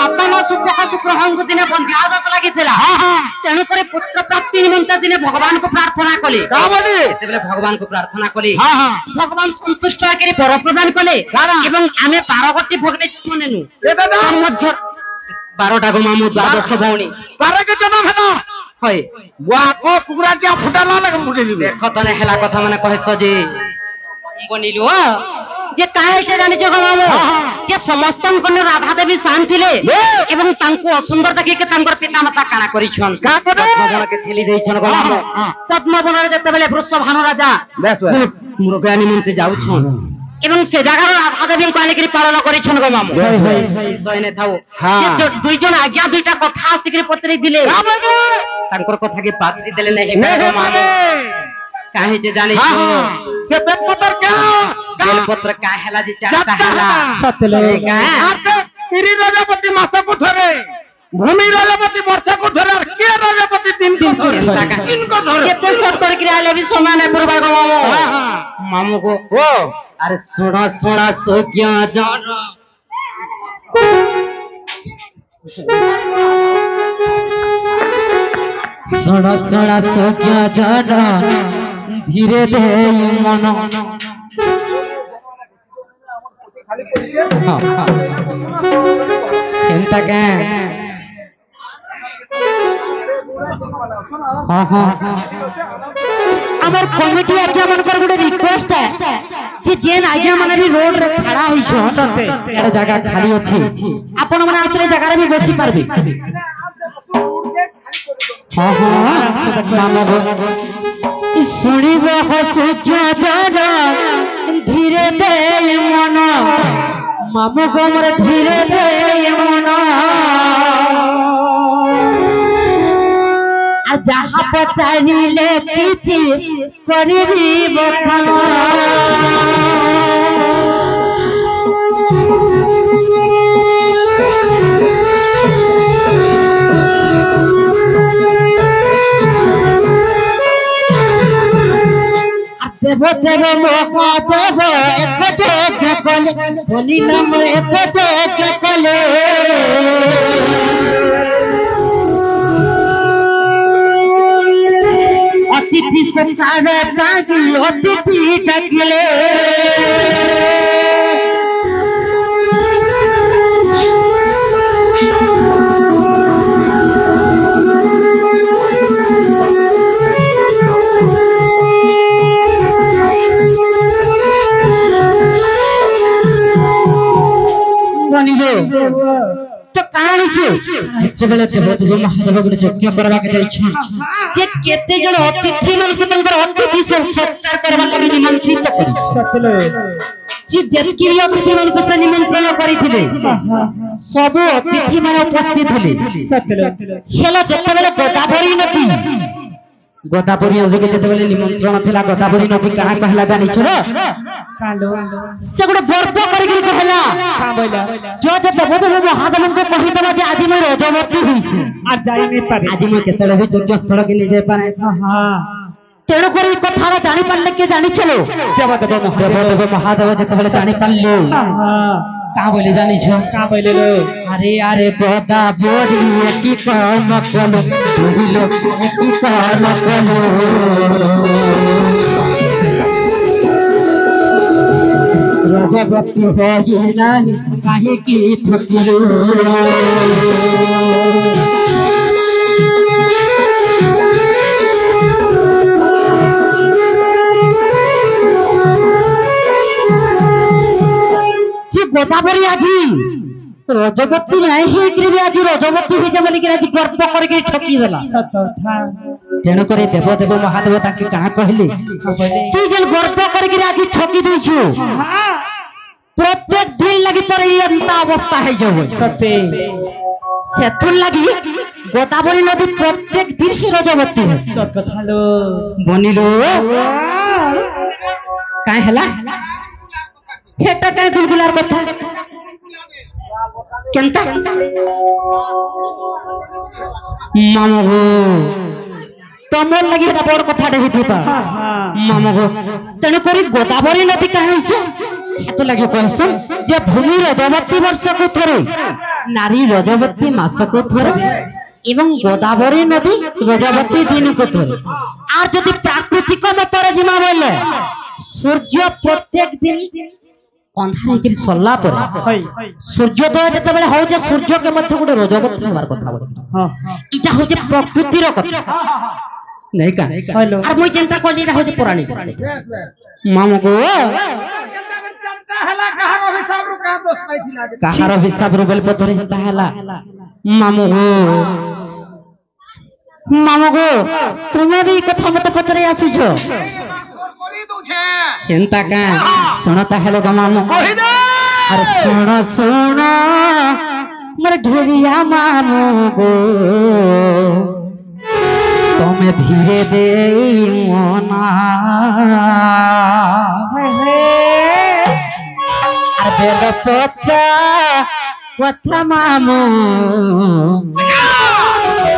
ସତନ ସୁପକ ଶୁକ୍ରହଙ୍କୁ ଦିନେ ବନ୍ଧ୍ୟା ଦୋଷ ଲାଗିଥିଲା ତେଣୁ କରି ପୁତ୍ର ପ୍ରାପ୍ତି ନିମନ୍ତେ ଦିନେ ଭଗବାନଙ୍କୁ ପ୍ରାର୍ଥନା କଲେ ଯେତେବେଳେ ଭଗବାନଙ୍କୁ ପ୍ରାର୍ଥନା କଲେ ଭଗବାନ ସନ୍ତୁଷ୍ଟ କରି ବର ପ୍ରଦାନ କଲେ ଏବଂ ଆମେ 12 ଗୋଟି ଭଗ୍ନୀ ନେଲୁ ମଧ୍ୟ 12ଟା ଗୋ ମାମୁ 12 ଭଉଣୀ 12 के जन्म है ना হয় वो को कुकुरा जा फुटाला लगे मुझे जी ଦେଖ ତନେ ହେଲା କଥା ମାନେ କହିଛ ଯେ ବନିଲୁ ଯେ କାहे ସେ ଜାଣିଛ ଗୋ ମାମୁ ଯେ ସମସ୍ତଙ୍କ ରାଧା ଦେବୀ ଶାନ ଥିଲେ ଏବଂ ତାଙ୍କୁ ଅସୁନ୍ଦର ଦେଖିକି ତାଙ୍କର ପିତାମାତା କାଣା କରିଛନ୍ ଭଗବାନକେ ଠେଲି ଦେଇଛନ୍ ଗୋ ମାମୁ ପଦ୍ମବନରେ ଯେତେବେଳେ ବୃଷଭାନୁ ରାଜା ମୃଗୟା ନିମନ୍ତେ ଯାଉଛନ୍ ଏବଂ ସେ ଜାଗାର ରାଧା ଦେବୀଙ୍କୁ ଆଣିକରି ପାଳନ କରିଛନ୍ ଗୋ ମାମୁ ସହିନେ ଥାଉ ଦୁଇ ଜଣ ଆଜ୍ଞା ଦୁଇଟା କଥା ଆସିକରି ପତ୍ରି ଦିଲେ ତାଙ୍କର କଥା କି ପାଶ୍ରି ଦେଲେ ନାହିଁ ଗୋ ମାମୁ କାहे जे जाने से बेलपत्र क्या बेलपत्र का हैला जे चाहता हैला सतले आते तिरी राजापति मासा को धरे भूमि राजापति वर्षा को धरे और के राजापति दिन को धरे इनको धरे केते सब कर के आले भी समान है पुरबा को मामू मामू को ओ अरे सोना सोना सोग्या जान सोना सोना सोग्या जान धीरे दे मन केनता के हमर कमिटी आज्ञा मनकर गुडे रिक्वेस्ट है जे जेन आज्ञा माने भी रोड रे खड़ा होई छ सते एटा जगह खाली अछि आपण माने आसले जगह रे भी बसी पारबे हां हां मामा शुणिब धीरे दे मन मामू को मोर धीरे दे मन जहाँ पचारिले पीछे करी बखान देव देव महादेव एक जोग कले बोली नाम एक जोग कले अतिथि सत्कार कागी अतिथि डकले तो कहानी बेले देव देव महादेव गुटे यज्ञ करवा के जाइछु जे केते जण अतिथि मन को तंकर अतिथि से सत्कार करवा लागि निमंत्रित करी सतले जे जेतकी भी अतिथि मन को से निमंत्रण करिथिले सब अतिथि मन उपस्थित थिले सतले हेला जेतेबेले गोदावरी नदी नदी के जेतेबेले निमंत्रण थिला गोदावरी नदी कहा कहला जानि छरो कालो से गुटे गर्व करिकि कहला का बोला जो जे देव देव महादेव को कहि दला जे आज मैं रजवती होइछि आ जाई नहीं पारे आज मैं केतेले भी योग्य स्थल के नहीं जाय पारे हां तेणु करी कथा जानी पारले के जानी चलो देव देव महादेव जेतेबेले जानी पारले हां का बोले जानी छ का बोले लो अरे अरे गोदावरी की काम कलो बुझलो की काम कलो रजवती होई नाही काहे की ठकिरो जी गोदावरी आजी रजवती नहीं है कि आजी रजवती है जे बोली कि आजी गर्व करके ठकी देला सत था तेणु करे देव देव महादेव ताके कहा कहले तू जन गर्व करके आजी ठकी दैछु प्रत्येक दिन लगी तर एंता अवस्था है जो सते सेथुर लगी गोदावरी नदी प्रत्येक दिन ही रजवती है सत थालो बनिलो काहे हला हेटा काहे गुलगुलार कथा केनता मामा गो तमर लगी बड़ कथा रे हिथिबा मामा गो तेणु करी गोदावरी नदी काहे होइछ हेतु लगे कहसन जे भूमि रजवती वर्ष को थरे नारी रजवती मास को थरे एवं गोदावरी नदी रजवती दिन को थरे और जदि प्राकृतिक मतरे जिमा बोले सूर्य प्रत्येक दिन अंधार के सरला पर सूर्योदय जते बेले हो जे सूर्य के मध्य गुटे रजवती हमार कथा बोल हां इटा हो जे प्रकृति रो कथा नहीं का और मुई चिंता कोली रा हो जे पौराणिक मामो को कहार हिसाब रो बेल पतरे हेता हला मामो गो तुम्हें भी कथा मत पतरे आसी छो हेंता का सुनता हेलो ग मामो अरे सुन मर ढेरिया मामो गो तुम्हें धीरे दे मोना बेल पत्ता कथा मामो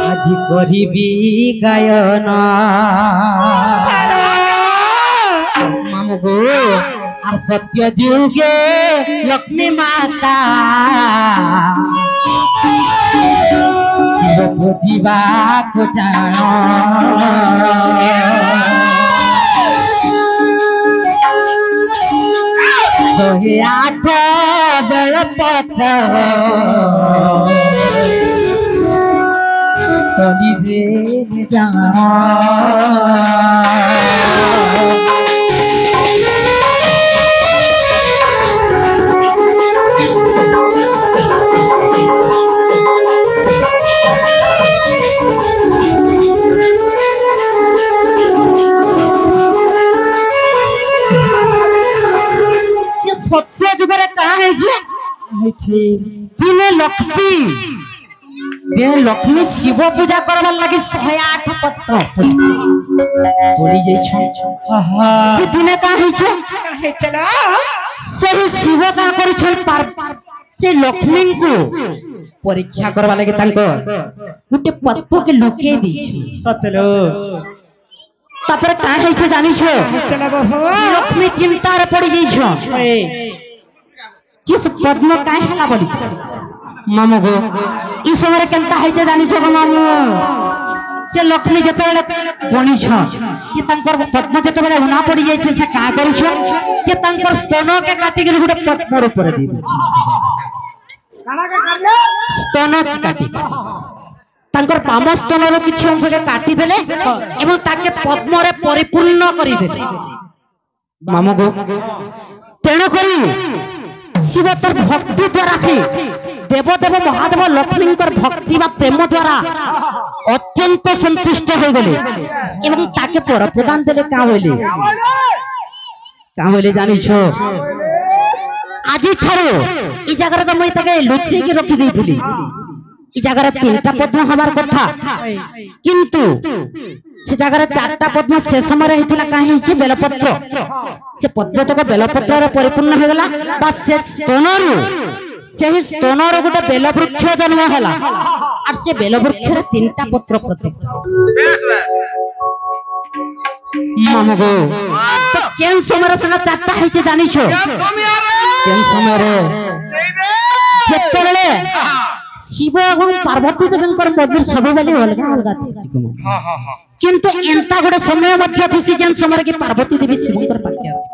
आज करिबी गायन मामो गो और सत्य जुगे लक्ष्मी माता शिव बुझिबा को जान सोहे आठ बेल पत्र तली दे जाना सत्य जुगरे कहा है दिने लक्ष्मी शिव पूजा करवार लगी 108 पत्र तोड़ी जाई दिने कहा है सही शिव का से लक्ष्मी को परीक्षा करवा लगे गोटे पत्र के लुके दी सतलो तापर कहा है जानी छो लक्ष्मी चिंता रे पड़ी जाई छो जिस पद्म काहे हला बोली मामो गो ई समय केनता है जानी छो मामो से लक्ष्मी जते गणी छो कि तंकर पद्म जते बेले उना पड़ी जाई छे से का करी छो कि तंकर स्तन के काटी के गोटे पद्म ऊपर दे दी काना के करले स्तन के काटी तंकर पाम स्तन रो किछि अंश के काटी देले एवं ताके पद्म रे परिपूर्ण करी देले मामो गो तेणु करी शिव तर भक्ति द्वारा ही देवदेव महादेव लक्ष्मी भक्ति बा प्रेम द्वारा अत्यंत संतुष्ट हो गले एवं ताके पर प्रदान देले का होइले जानि छो आज थारो ई जगह तो मई ताके लुचि के रखी देइथिली ई जगह 3टा पद्म हमार कथा किंतु से जगह 4टा पद्म से समय रहितला काहे छी बेलपत्र से पद्म तक बेलपत्र रे परिपूर्ण हो गला बा से स्तनरु सेही स्तनर गोटे बेलवृक्ष जन्म हैला और से बेलवृक्ष रे 3टा पत्र प्रत्येक मामो गो तो केन समय रे 4टा है जे जानि छो केन समय रे जेतेले शिव एवं पार्वती देवंकर मंदिर सब बेले अलगा अलगा किंतु एंता गोटे समय मध्य थी जेन समय कि पार्वती देवी शिवंकर पाके आसी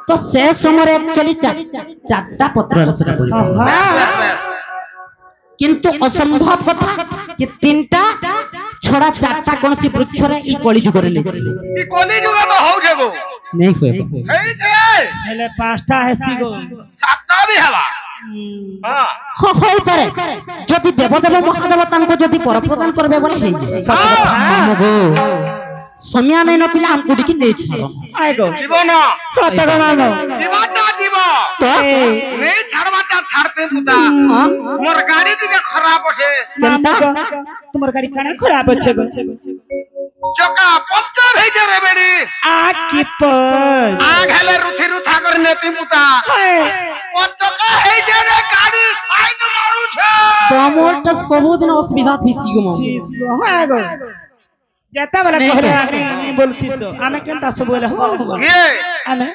तो से समय एक्चुअली 4टा पत्र रसटा बोल किंतु असंभव कथा कि 3टा छोड़ा 4टा कौन सी वृक्ष रे ई कली जुग रे ई कली जुग तो हो जेगो नहीं होए हेले 5टा है सीगो 7टा भी हला हां होई पारे जदि देवदेव महादेव तांको जदि पर प्रदान करबे बोले हे मामगो समय नहीं न पिला हमको दिखि नहीं छाड़ो आएगो जीवन सतगो मामो जीवटा जीव तो नहीं छाड़वाटा छाड़ते मुदा मोर गाड़ी दिने खराब छे केनता तुम्हार गाड़ी काने खराब छे चका पंचर हे जे रे बेडी आ की पर आग हेले रुथि रुथा कर नेति मुता पंचका हे जे रे गाड़ी साइड मारू छे तमोर त सब दिन असुविधा थी सिगो हागो जता वाला कहले नहीं बोलथिस आमे केनता सब बोले हो ये आमे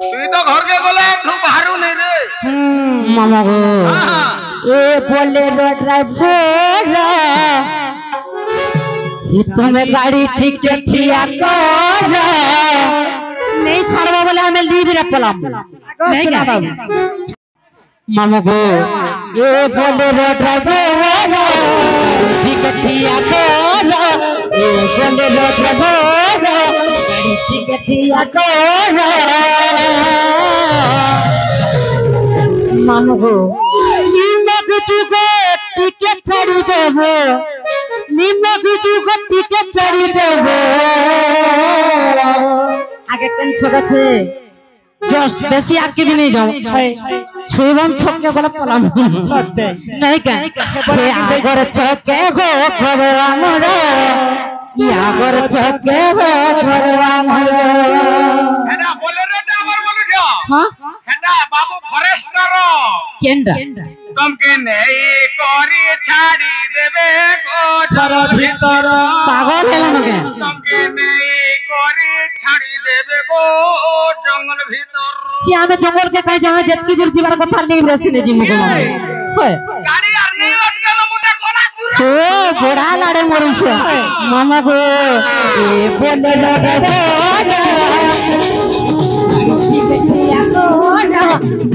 তুই তো ঘরকে গলা ঠু বাহারু নেই রে मामा गो হ্যাঁ ए बोलेरो ड्राइवर ये तुम्हें गाड़ी ठीक ठिया कर नहीं छाड़बा बोले हमें लीव रे पलम नहीं क्या मामा गो ए बोलेरो ड्राइवर ठीक ठिया कर ए बोलेरो ड्राइवर गाड़ी ठीक ठिया कर मामा गो निमक चुको टिकट छाड़ी देबो निमक चुको टिकट छाड़ी देबो आगे केन छोटा छे जस्ट बेसी आगे भी नहीं जाओ छुबम छक्के बोले पलम सत्य नहीं क्या हे आगर छक्के गो करे हमरा ई आगर छक्के गो करे हमरा এটা বলেরোটা আমার বলে দাও हां এটা বাবু ফরেস্টার केंडा তমকে নেই করি ছাড়ি দেবে গোটার ভিতর पागल है लगे তমকে নেই করি ছাড়ি দেবে গো জঙ্গল ভিতর सियामे जंगल के कहीं जगह जतकी जुर जीवार कथा नहीं रसी ने जिम को होय গাড়ি আর নেই অটকানো মুতে কোনা সুর ओ बड़ा लाड़े मरुछ मामा गो ए बोले लगे बोला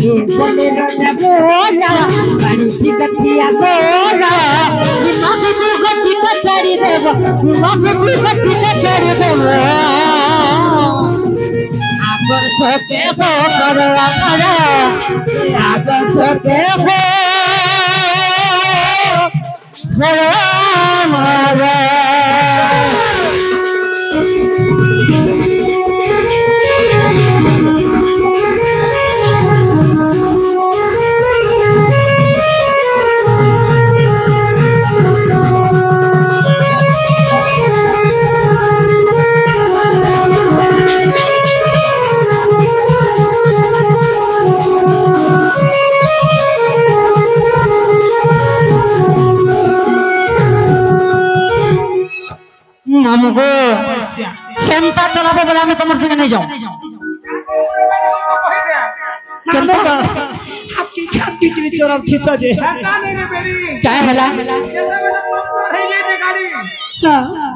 ए बोले लगे बोला पानी टिकटिया बोला दिमाग तू गति का चढ़ी देव दिमाग तू गति का चढ़ी देव आगर सके हो करवा करा आगर सके हो हमारा हमको क्षमता चलाबो बोले हमें तुम्हारे संगे नहीं जाऊं केनता हाकी खाकी की चोरब थिस जे এটা নেই রে বেরি क्या हला এই নে গাড়ি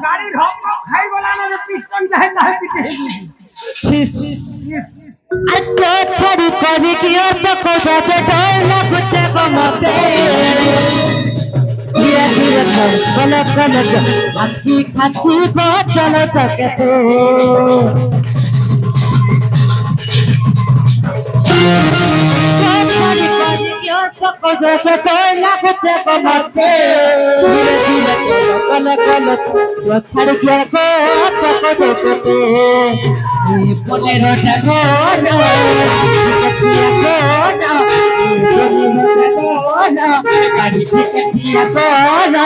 গাড়ি রক খাই বলা না পিস্টন যায় না পিটে छिस अरे छोड़ी कोरी की और तो को साथे डोला कुछ को मते धीरे धीरे चल चल चल हाथी खाती को चलो तके तो छोड़ी कोरी की और तो को साथे डोला कुछ को मते धीरे धीरे चल चल वो छड़ के को तो तके बोलेरो ड्राइवर टिकटिया कोना बोलेरो ड्राइवर गाड़ी टिकटिया कोना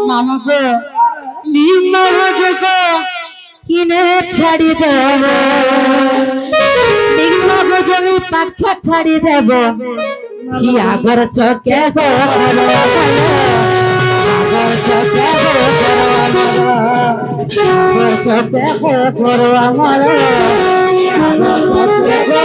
मामा को लीमा जगो किने छाड़ी देबो लीमा जगो पाखा छाड़ी देबो कि आगर चके गो आगर चके गो चके गो करो हमारा चके गो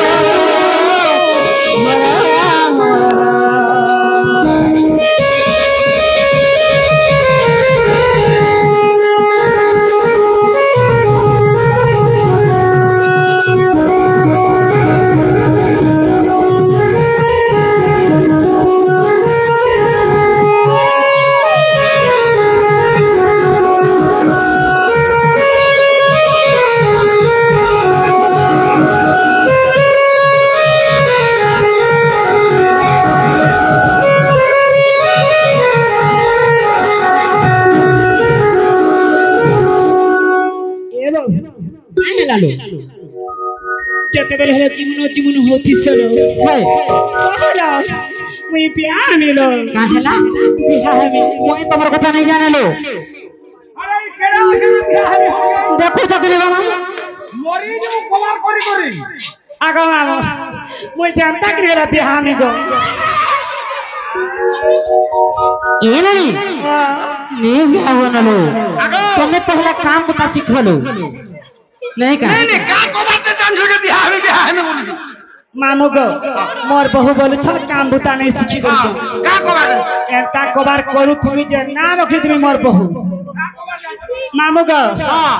लालो जते बेले हले चिमुनो होती सलो होय कहला मुई बियाह मिलो काहेला बियाह में कोई तमर कथा नहीं जाने लो আরে কেডা আছে বিয়াহ রে देखो जगने बाबा মরি যে কভার করি করি आगो आगो मुई जानता कि रे बियाह में गो ಏನರಿ ನೀವು ಯಾವನಲು तुम्हें पहला काम बता सिखलो नहीं का नहीं का को बात जान छोड़ बियाह में बोली मामू गो मोर बहु बोलु छल काम बुता नहीं सिखी गयो का को बात एता कोबार करू तुमी जे ना रखी तुमी मोर बहु मामू गो हां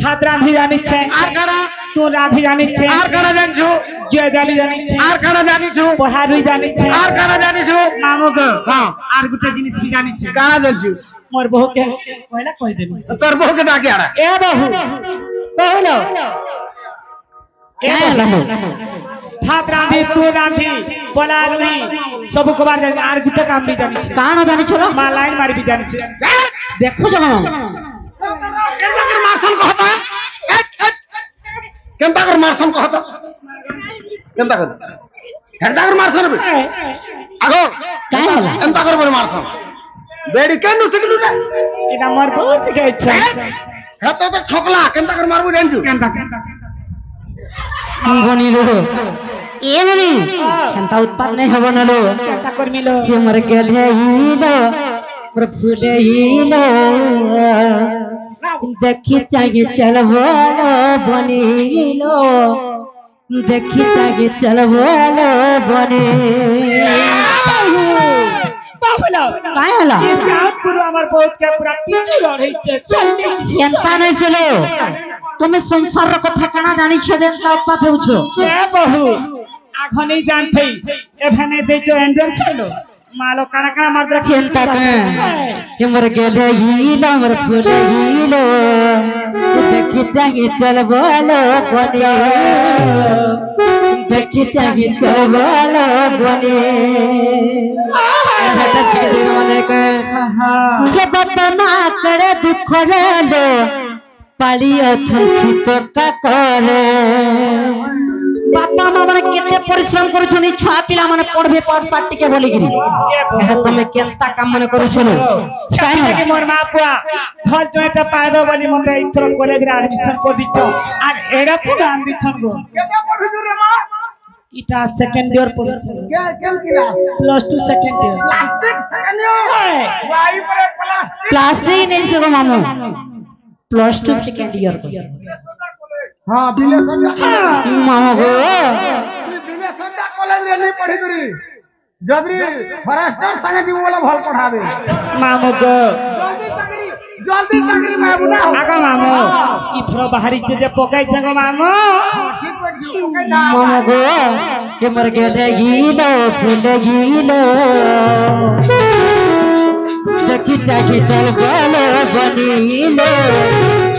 भात रांधी जानी छे आर करा तू रांधी जानी छे आर करा जानी छु जे जाली जानी छे आर करा जानी छु पहाड़ी जानी छे आर करा जानी छु मामू गो हां आर गुटे जिनिस भी जानी छे काना जानी छु मोर बहु के पहला कह देबी तोर बहु के डाके आड़ा ए बहु कहलो क्या लहो भात रांधी तू रांधी बोला रुही सब कोबार जानी आर गुटे काम भी जानी छे काना जानी छलो मा लाइन मारी भी जानी छे देखो जमा केंता कर मारसन कहता केंता कर मारसन कहता केंता कर मारसन बे आगो काय हला केंता कर बोले मारसन बेडी केनु सिखलु रे इना मोर बहु सिखे इच्छा हेतो तो छोकला केंता कर मारबु रेंजु केंता गनिलो ಏನರಿ ಅಂತ ಉತ್ಪಾದನೆ ಹವನಲು केंता कर मिलो के मर गेले हिलो मर फूले हिलो देखी चाहिए चलबो बनिलो देखी चाहिए चलबो बने बाबलो काय हला ये साउथ पूर्व हमर बहुत के पूरा पीछे रही छे चलनी छी एंता नहीं चलो तुम्हें संसार रो कथा कना जानी छो जेंता उत्पाद हेउछो ए बहु आखो नहीं जानथई एभने दे जो एंडर छलो मालो काना काना मार रखी एंता का के मर गेले हिलो मर फूले हिलो देखी चाहिए चलबो बने देखी चाहिए चलबो बने हटा के दिन मने के के बाबा ना करे दुख रे पाली अछन सीत का करे बापा मां माने केते परिश्रम करू छनी छुआ पिला माने पढ़बे पाठशाला टिके बोली गिरी एहे तमे केंता काम माने करू छनो काय कि मोर मां पुआ फल जोइटा पाइबो बोली मते इथरो कॉलेज रे एडमिशन कर दिछो आर एडा तू दान दिछन गो केते पढु रे मां इटा सेकंड ईयर पढ़ु छ केल किला +2 सेकंड ईयर प्लास्टिक सगलियो वाई पर प्लास्टिक प्लास्टिक नहीं सको मामू +2 सेकंड ईयर को हां बिलेसंडा मामा गो बिलेसंडा कॉलेज रे नहीं पढी करी जदरी फॉरेस्टर संगे भी बोला भल पढ़ावे मामू गो जल्दी चाकरी माबू ना आगा मामू इथरो बाहरी जे पकाई छगो मामू मामा गो के मर गेले गीलो फूले गीलो देखी चाहिए चल बोलो बनीलो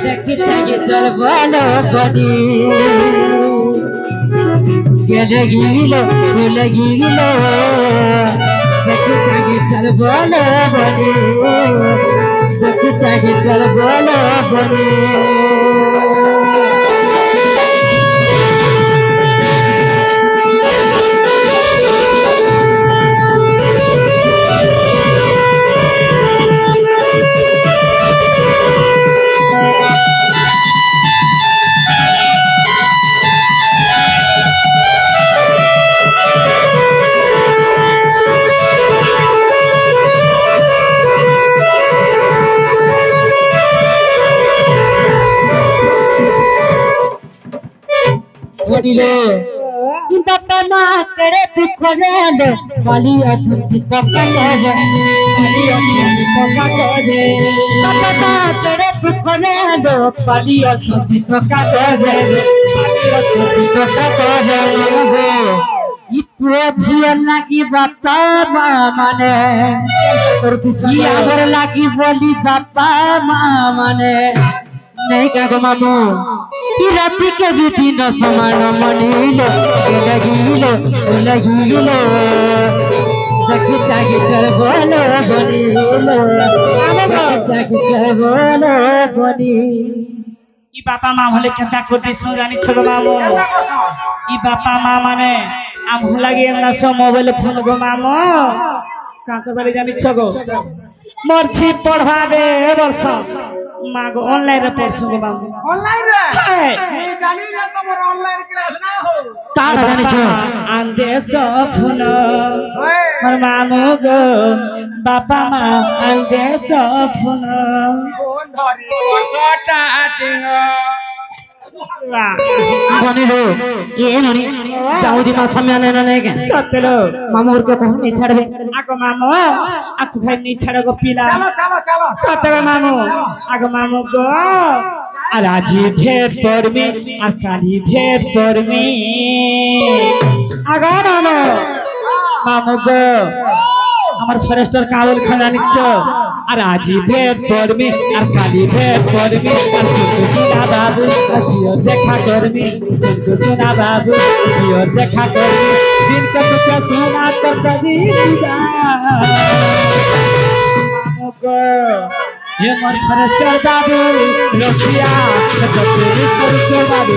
देखी चाहिए चल बोलो बनी गेले गीलो फूले गीलो देखी चाहिए चल बोलो बनी देखी चाहिए चल बोलो बनी दिलो बाबा ना करे दुख रे वाली अथन सीता करे वाली अथन सीता करे बाबा ना करे दुख रे वाली अथन सीता करे वाली अथन सीता करे हो इतने झिया लागी बापा माने और तुसी आवर लागी बोली बापा माने नहीं का गो मामू ई राती के भी दिन समान मनीलो लगिलो देखी जाके चल बोलो बनीलो जाके चल बोलो बनी ई बापा मां भले केता करती सो जानी छगो मामू ई बापा मां माने आम लागे ना सो मोबाइल फोन गो मामू का करबे जानी छगो मोर छी पढ़वा दे वर्ष मागो ऑनलाइन रे पढ़सु गो मामू ऑनलाइन रे जानी रे तमर ऑनलाइन क्लास ना हो का जानी छो आंदेश फोन ओए মোর মামু গো বাপা মা আনবে সফন ফোন ধরি বসটা টিঙ্গ বনিলো এ ননি দাউদি মা সামনে নে কে সতেলো মামুর কে কহনি ছাড়বে আগো মামু আকু খাই নি ছাড়ো গো পিলা চলো চলো চলো সতেলো মামু আগো মামু গো আর আজি ভেট পড়বি আর কালি ভেট পড়বি আগো মামু মামু গো আমার ফরেস্টার কাউল ছাড়া নিচ্ছ আর আজি ভেট পড়বি আর কালি ভেট পড়বি আর শুধু শোনা বাবু আসিও দেখা করবি শুধু শোনা বাবু আসিও দেখা করবি দিন কত শোনা তো কবি মামু গো হে মোর ফরেস্টার বাবু রসিয়া কতরি করছো বাবু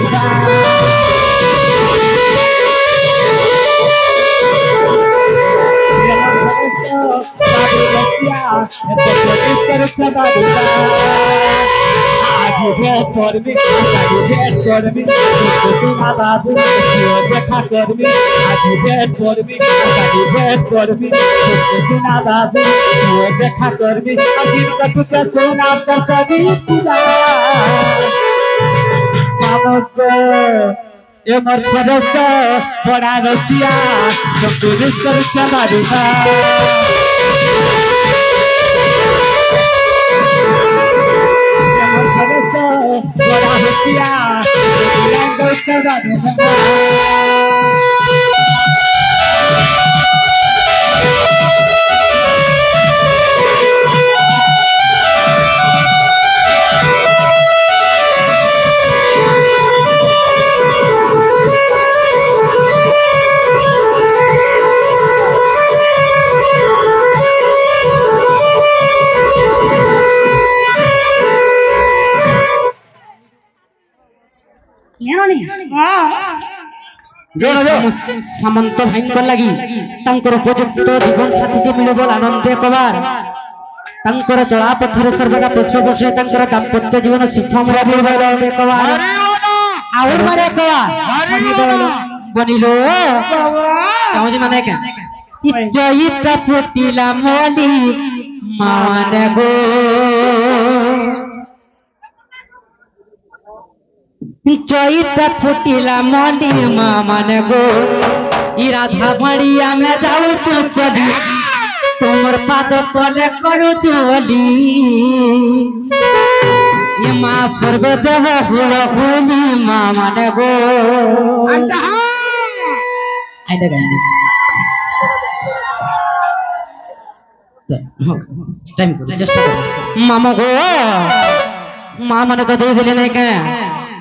आज भेट करबी काली भेट करबी सुना बाबू देखा करबी आज भेट करबी काली भेट करबी सुना बाबू देखा करबी दिन कटुच सोना कर कभी पूरा मामक ए मोर फरेस्ट बड़ा रसिया तो पुलिस कर चला दूंगा बड़ा हसिया तो चला दूंगा সামন্ত ভাইঙ্কর লাগি তাঙ্কর উপযুক্ত জীবন সাথীটি মিলিব আনন্দে কবার তাঙ্কর চলা পথরে সর্বদা পুষ্প বর্ষে তাঙ্কর দাম্পত্য জীবন সুখম রবিব কবার আউর মারে কবার বনিলো কাউজি মানে কে ইচ্ছাইতা পুতিলা মলি মানে গো চৈতা ফুটিলা মলির মানে গো ই রাধা বাড়িয়া মে যাউଛୁ চলি তোমার পাদ তলে করু চলি এ মা সর্বদেব হুল হুলি মা মানে গো আইডা গাইনি টাইম করে চেষ্টা কর মামা গো মা মানে তো দিয়ে দিলে নাই কে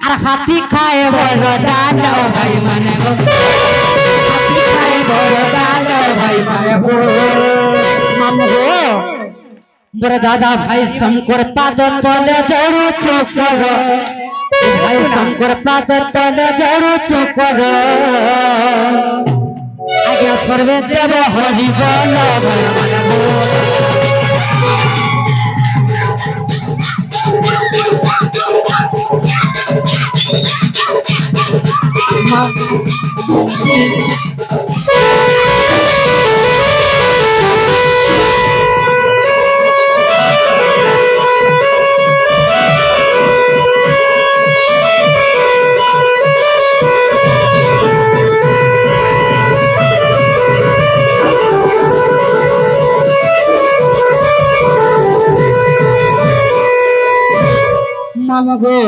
আর হাতি খায় বড় ডাল ভাই মানে গো হাতি খায় বড় ডাল ভাই মানে গো মামা গো বড় দাদা ভাই শঙ্কর পাদ তলে জড়ু চকর ভাই শঙ্কর পাদ তলে জড়ু চকর আজ্ঞা সর্বে দেব হরি বল ভাই মানে গো মামা গো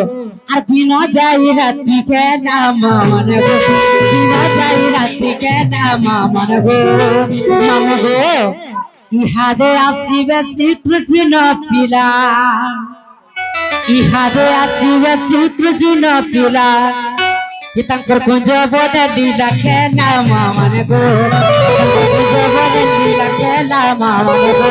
আর দিন যাই রাতি খেলা মামন গো দিন যাই রাতি খেলা মামন গো মামা গো ইহাদে আসিবে শ্রীকৃষ্ণ পিলা ইহাদে আসিবে শ্রীকৃষ্ণ পিলা তাঙ্কর কুঞ্জ বনে লীলা খেলা মামন গো কুঞ্জ বনে লীলা খেলা মামন গো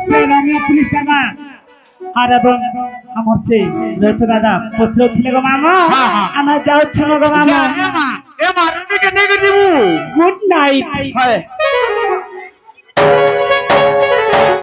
ସେ ରାମୀୟ ପୁଲିସ ଦାଦା আর এবং আমার সে রত দাদা পছরছিলে গো মামা আমরা যাচ্ছি গো মামা এ মারুনি কে নেগে দিবু গুড নাইট হয়